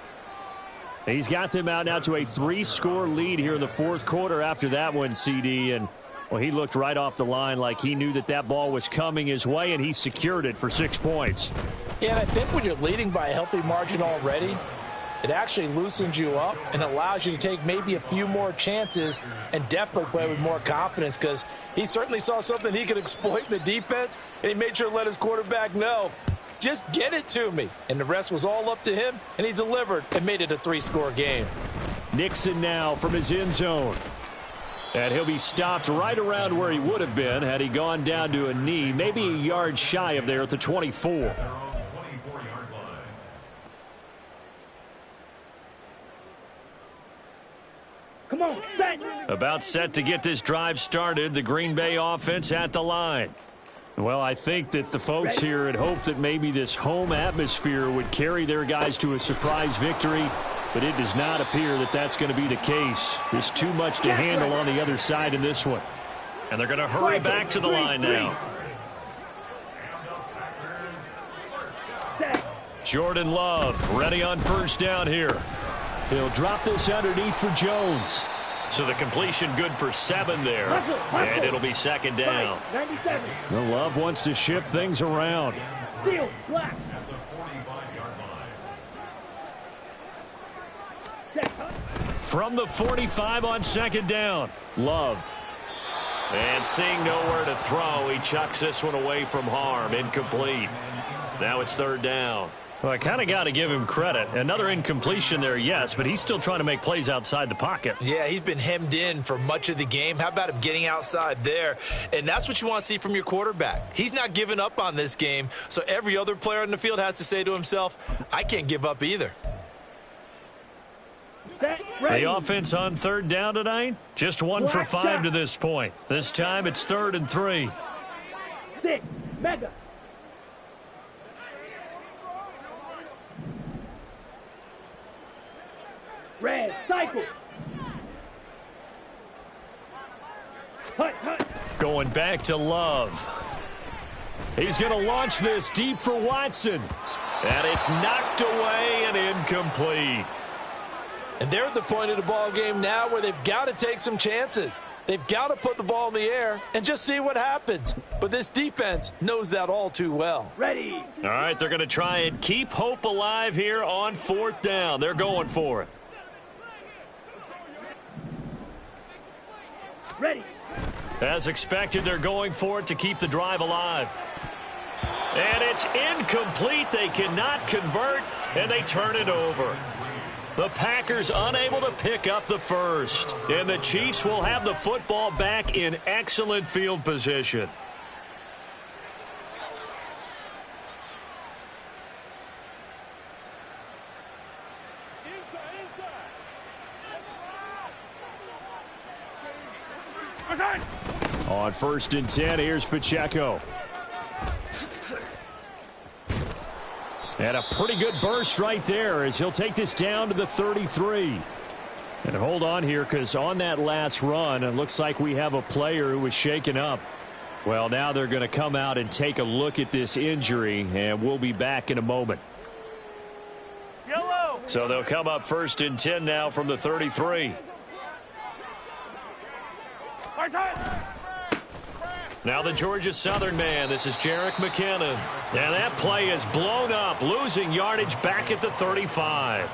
He's got them out now to a 3-score lead here in the 4th quarter after that one, CD. And, well, he looked right off the line like he knew that that ball was coming his way, and he secured it for 6 points. Yeah, and I think when you're leading by a healthy margin already, it actually loosens you up and allows you to take maybe a few more chances and definitely play with more confidence, because he certainly saw something he could exploit in the defense, and he made sure to let his quarterback know, just get it to me. And the rest was all up to him, and he delivered and made it a 3-score game. Nixon now from his end zone. And he'll be stopped right around where he would have been had he gone down to a knee, maybe a yard shy of there at the 24. Come on, set. About set to get this drive started. The Green Bay offense at the line. Well, I think that the folks here had hoped that maybe this home atmosphere would carry their guys to a surprise victory, but it does not appear that that's going to be the case. There's too much to handle on the other side in this one. And they're going to hurry back to the line now. Jordan Love ready on 1st down here. He'll drop this underneath for Jones. So the completion good for 7 there. And it'll be 2nd down. 97. The Love wants to shift things around. Steal, black. From the 45 on 2nd down. Love. And seeing nowhere to throw, he chucks this one away from harm. Incomplete. Now it's 3rd down. Well, I kind of got to give him credit. Another incompletion there, yes, but he's still trying to make plays outside the pocket. Yeah, he's been hemmed in for much of the game. How about him getting outside there? And that's what you want to see from your quarterback. He's not giving up on this game, so every other player on the field has to say to himself, I can't give up either. The offense on third down tonight, just 1 for 5 to this point. This time it's 3rd and 3. 6, mega. Red, cycle. Hut, hut. Going back to Love. He's going to launch this deep for Watson. And it's knocked away and incomplete. And they're at the point of the ball game now where they've got to take some chances. They've got to put the ball in the air and just see what happens. But this defense knows that all too well. Ready. All right, they're going to try and keep hope alive here on 4th down. They're going for it. Ready. As expected, they're going for it to keep the drive alive. And it's incomplete. They cannot convert, and they turn it over. The Packers unable to pick up the first. And the Chiefs will have the football back in excellent field position. On 1st and 10, here's Pacheco. And a pretty good burst right there as he'll take this down to the 33. And hold on here, because on that last run, it looks like we have a player who was shaken up. Well, now they're going to come out and take a look at this injury, and we'll be back in a moment. Yellow. So they'll come up 1st and 10 now from the 33. Now the Georgia Southern man. This is Jerick McKinnon. And that play is blown up, losing yardage back at the 35.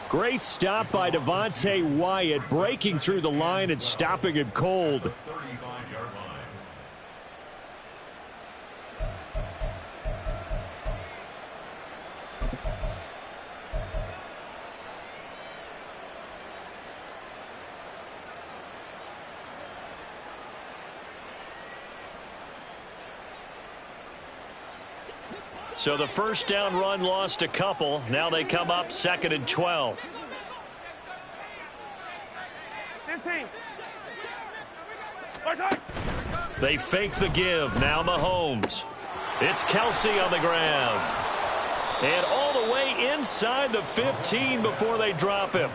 Great stop by Devontae Wyatt, breaking through the line and stopping it cold. So the first down run lost a couple. Now they come up 2nd and 12. 15. They fake the give. Now Mahomes. It's Kelsey on the ground. And all the way inside the 15 before they drop him.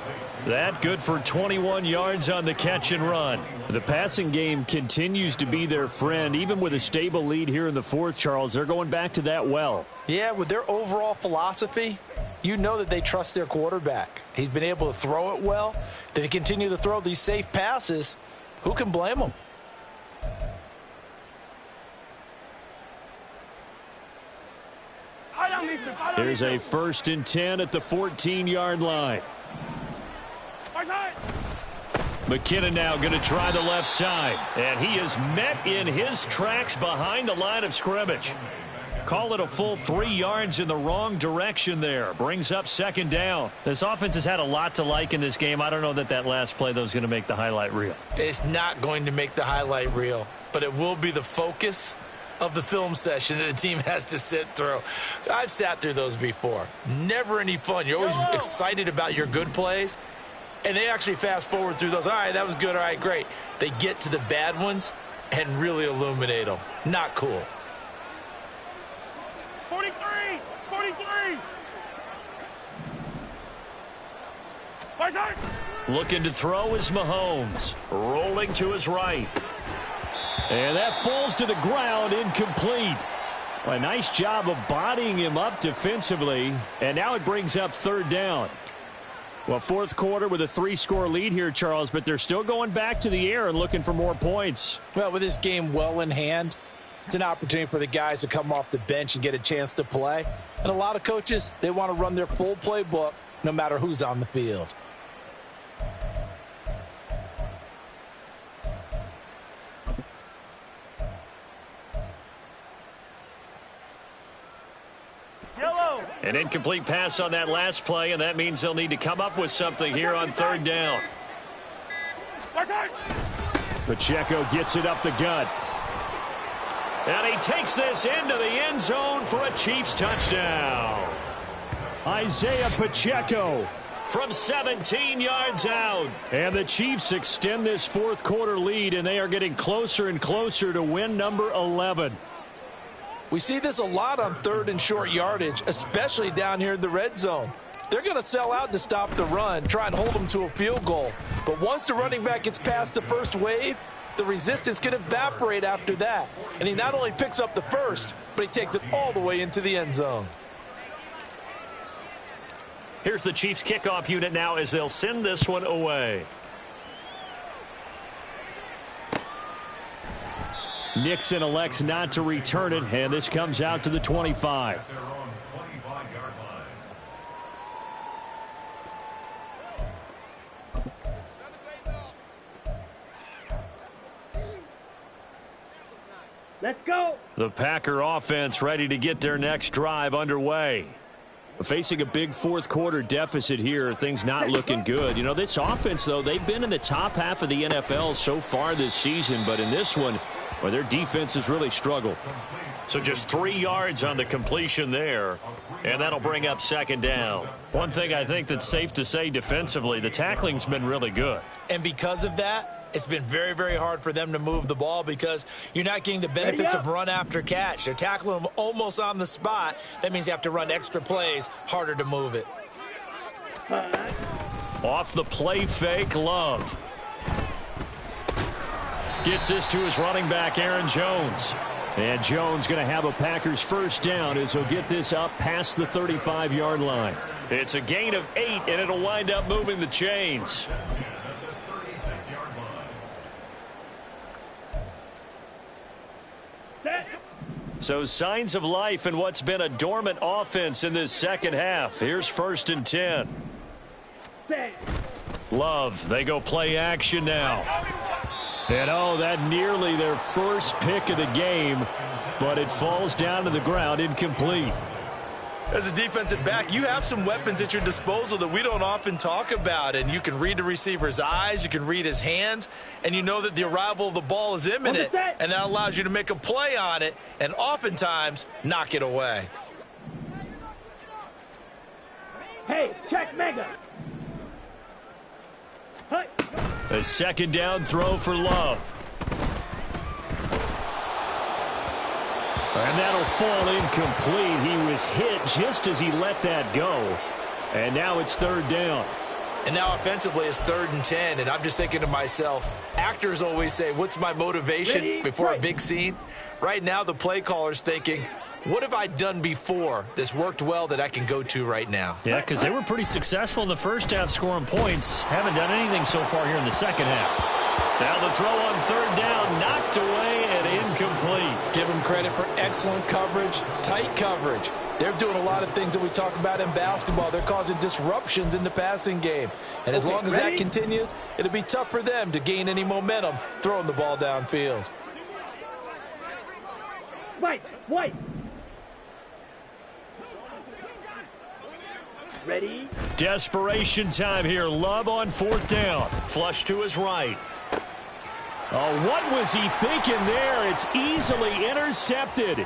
That good for 21 yards on the catch and run. The passing game continues to be their friend. Even with a stable lead here in the 4th, Charles, they're going back to that well. Yeah, with their overall philosophy, you know that they trust their quarterback. He's been able to throw it well. They continue to throw these safe passes. Who can blame them? Here's a 1st and 10 at the 14-yard line. McKinnon now going to try the left side. And he is met in his tracks behind the line of scrimmage. Call it a full 3 yards in the wrong direction there. Brings up 2nd down. This offense has had a lot to like in this game. I don't know that last play, though, is going to make the highlight reel. It's not going to make the highlight reel, but it will be the focus of the film session that the team has to sit through. I've sat through those before. Never any fun. You're always excited about your good plays, and they actually fast forward through those. All right, that was good. All right, great. They get to the bad ones and really illuminate them. Not cool. 43. 43. Looking to throw is Mahomes. Rolling to his right. And that falls to the ground, incomplete. Well, a nice job of bodying him up defensively. And now it brings up 3rd down. Well, 4th quarter with a 3-score lead here, Charles, but they're still going back to the air and looking for more points. Well, with this game well in hand, it's an opportunity for the guys to come off the bench and get a chance to play. And a lot of coaches, they want to run their full playbook no matter who's on the field. Yellow. An incomplete pass on that last play, and that means they'll need to come up with something here on third down. Pacheco gets it up the gut. And he takes this into the end zone for a Chiefs touchdown. Isaiah Pacheco from 17 yards out. And the Chiefs extend this fourth quarter lead, and they are getting closer and closer to win number 11. We see this a lot on third and short yardage, especially down here in the red zone. They're going to sell out to stop the run, try and hold them to a field goal. But once the running back gets past the first wave, the resistance can evaporate after that. And he not only picks up the first, but he takes it all the way into the end zone. Here's the Chiefs kickoff unit now as they'll send this one away. Nixon elects not to return it, and this comes out to the 25. Let's go. The Packer offense ready to get their next drive underway. Facing a big fourth quarter deficit here, things not looking good. You know, this offense, though, they've been in the top half of the NFL so far this season, but in this one, well, their defense has really struggled. So just 3 yards on the completion there, and that'll bring up second down. One thing I think that's safe to say defensively, the tackling's been really good. And because of that, it's been very, very hard for them to move the ball because you're not getting the benefits of run after catch. They're tackling them almost on the spot. That means you have to run extra plays, harder to move it. Off the play fake, Love. Gets this to his running back, Aaron Jones. And Jones going to have a Packers first down as he'll get this up past the 35-yard line. It's a gain of 8, and it'll wind up moving the chains. So signs of life in what's been a dormant offense in this second half. Here's 1st and 10. Love, they go play action now. And that nearly their first pick of the game, but it falls down to the ground incomplete. As a defensive back, you have some weapons at your disposal that we don't often talk about, and you can read the receiver's eyes, you can read his hands, and you know that the arrival of the ball is imminent, and that allows you to make a play on it and oftentimes knock it away. Hey, check mega. Hey. A second down throw for Love. And that'll fall incomplete. He was hit just as he let that go. And now it's third down. And now offensively it's 3rd and 10. And I'm just thinking to myself, actors always say, what's my motivation before a big scene? Right now the play caller's thinking, what have I done before this worked well that I can go to right now? Yeah, because they were pretty successful in the first half scoring points. Haven't done anything so far here in the second half. Now the throw on 3rd down, knocked away and incomplete. Give them credit for excellent coverage, tight coverage. They're doing a lot of things that we talk about in basketball. They're causing disruptions in the passing game. And as long as that continues, it'll be tough for them to gain any momentum throwing the ball downfield. White. Ready? Desperation time here. Love on 4th down. Flush to his right. Oh, what was he thinking there? It's easily intercepted.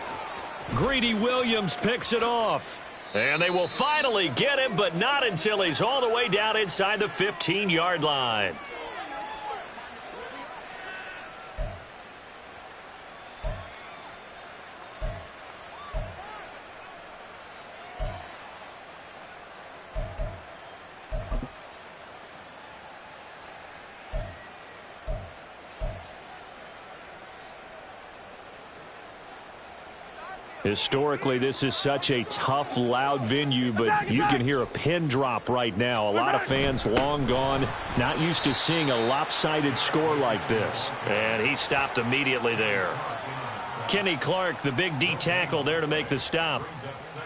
Greedy Williams picks it off. And they will finally get him, but not until he's all the way down inside the 15-yard line. Historically, this is such a tough, loud venue, but you can hear a pin drop right now. A lot of fans long gone, not used to seeing a lopsided score like this. And he stopped immediately there. Kenny Clark, the big D tackle there to make the stop.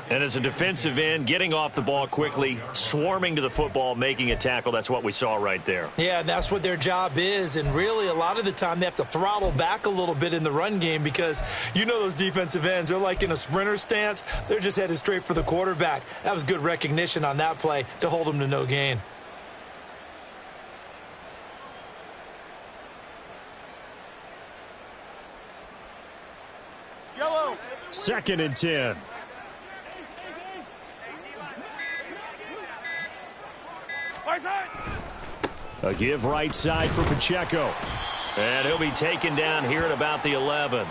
And as a defensive end, getting off the ball quickly, swarming to the football, making a tackle, that's what we saw right there. Yeah, that's what their job is. And really, a lot of the time, they have to throttle back a little bit in the run game because you know those defensive ends, they're like in a sprinter stance. They're just headed straight for the quarterback. That was good recognition on that play to hold them to no gain. Yellow. 2nd and 10. A give right side for Pacheco. And he'll be taken down here at about the 11.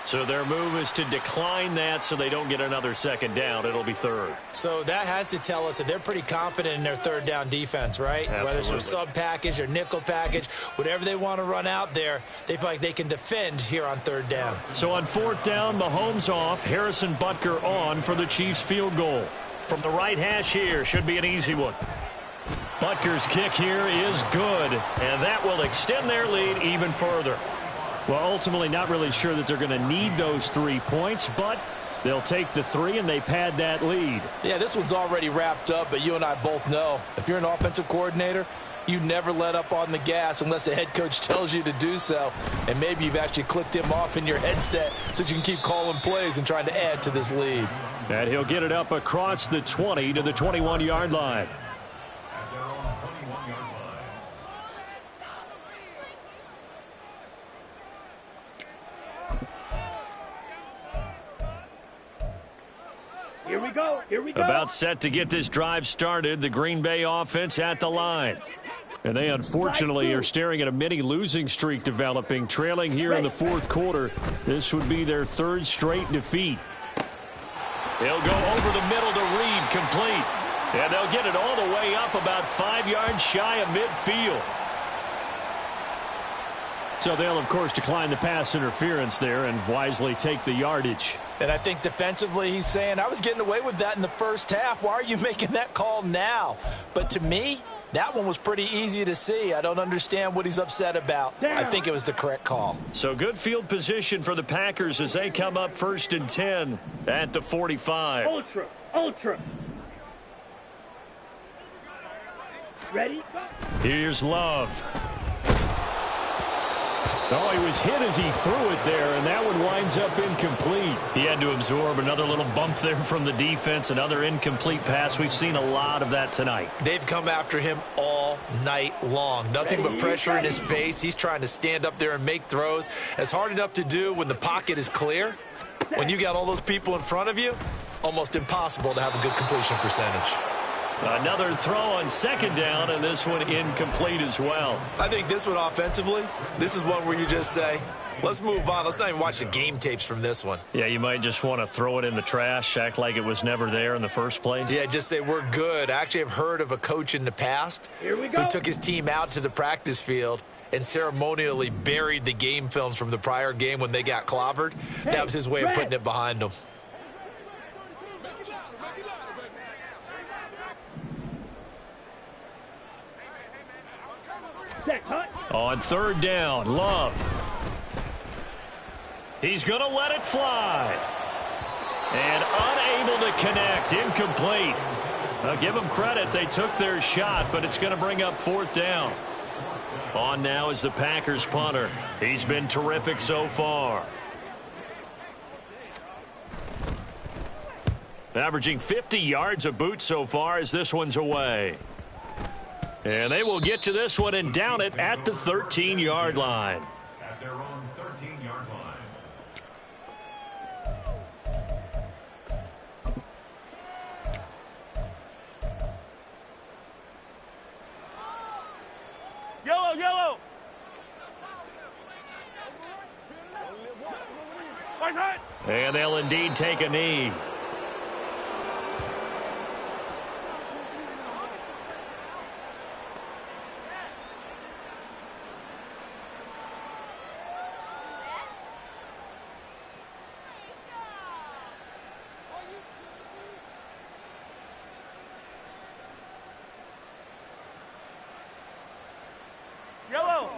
So their move is to decline that so they don't get another 2nd down. It'll be 3rd. So that has to tell us that they're pretty confident in their 3rd down defense, right? Absolutely. Whether it's a sub package or nickel package, whatever they want to run out there, they feel like they can defend here on 3rd down. So on 4th down, Mahomes off, Harrison Butker on for the Chiefs field goal. From the right hash here, should be an easy one. Butker's kick here is good, and that will extend their lead even further. Well, ultimately not really sure that they're going to need those 3 points, but they'll take the 3 and they pad that lead. Yeah, this one's already wrapped up, but you and I both know if you're an offensive coordinator, you never let up on the gas unless the head coach tells you to do so. And maybe you've actually clicked him off in your headset so you can keep calling plays and trying to add to this lead. And he'll get it up across the 20 to the 21-yard line. At their own 21-yard line. Here we go. Here we go. About set to get this drive started, the Green Bay offense at the line. And they unfortunately are staring at a mini losing streak developing, trailing here in the 4th quarter. This would be their 3rd straight defeat. They'll go over the middle to Reed, complete. And they'll get it all the way up about 5 yards shy of midfield. So they'll, of course, decline the pass interference there and wisely take the yardage. And I think defensively he's saying, I was getting away with that in the first half. Why are you making that call now? But to me, that one was pretty easy to see. I don't understand what he's upset about. I think it was the correct call. So good field position for the Packers as they come up 1st and 10 at the 45. Ultra. Ultra. Ready? Here's Love. Oh, he was hit as he threw it there, and that one winds up incomplete. He had to absorb another little bump there from the defense, another incomplete pass. We've seen a lot of that tonight. They've come after him all night long. Nothing but pressure in his face. He's trying to stand up there and make throws. It's hard enough to do when the pocket is clear. When you got all those people in front of you, almost impossible to have a good completion percentage. Another throw on 2nd down, and this one incomplete as well. I think this one offensively, this is one where you just say, let's move on. Let's not even watch the game tapes from this one. Yeah, you might just want to throw it in the trash, act like it was never there in the first place. Yeah, just say we're good. I actually have heard of a coach in the past who took his team out to the practice field and ceremonially buried the game films from the prior game when they got clobbered. That was his way of putting it behind them. On 3rd down, Love. He's going to let it fly. And unable to connect, incomplete. Now give them credit, they took their shot, but it's going to bring up 4th down. On now is the Packers punter. He's been terrific so far. Averaging 50 yards a boot so far as this one's away. And they will get to this one and down it at the 13-yard line. At their own 13-yard line. Yellow, yellow. And they'll indeed take a knee. Yellow.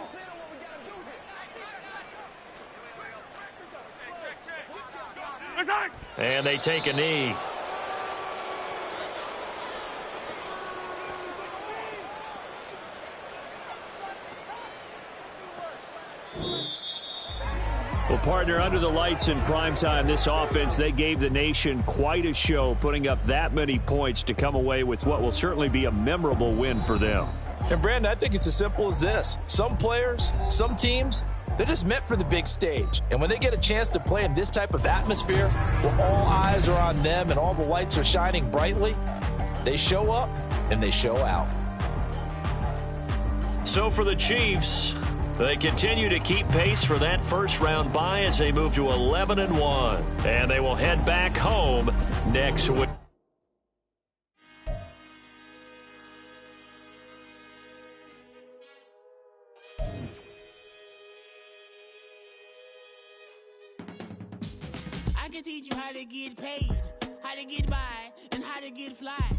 And they take a knee. Well, partner, under the lights in primetime, this offense, they gave the nation quite a show, putting up that many points to come away with what will certainly be a memorable win for them. And, Brandon, I think it's as simple as this. Some players, some teams, they're just meant for the big stage. And when they get a chance to play in this type of atmosphere, where all eyes are on them and all the lights are shining brightly, they show up and they show out. So for the Chiefs, they continue to keep pace for that first-round bye as they move to 11-1. And they will head back home next week. I can teach you how to get paid, how to get by, and how to get fly.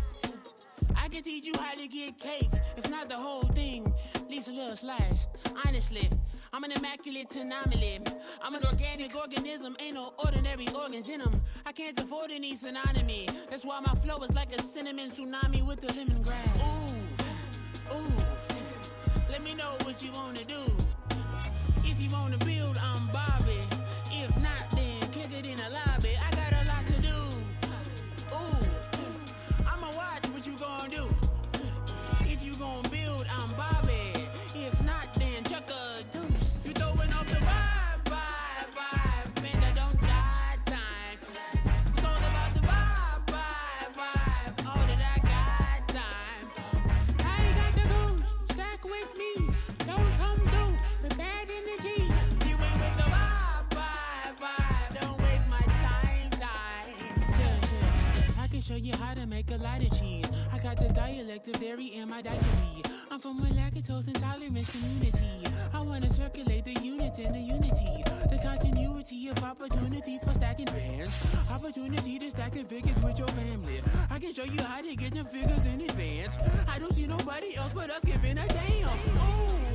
I can teach you how to get cake, if not the whole thing, at least a little slice. Honestly, I'm an immaculate anomaly. I'm an organic organism, ain't no ordinary organs in them. I can't afford any synonymy. That's why my flow is like a cinnamon tsunami with the lemongrass. Ooh, ooh, let me know what you wanna do. If you wanna build, I'm Bobby. If not, then kick it in the lobby. I got a lot to do. Ooh, I'ma watch what you gonna do. If you gonna build, I'm Bobby. If not, then chuck a deuce. You throwing off the vibe, and I don't die time. It's all about the vibe, all that I got time. I ain't got the goose, stack with me. Don't come through with bad energy. You ain't with the vibe, don't waste my time. Yeah. I can show you how to make a lot of cheese. I got the dialect of dairy in my diary. I'm from a lactose intolerance community. I wanna circulate the units in the unity. The continuity of opportunity for stacking bands. Opportunity to stack the figures with your family. I can show you how to get them figures in advance. I don't see nobody else but us giving a damn. Ooh.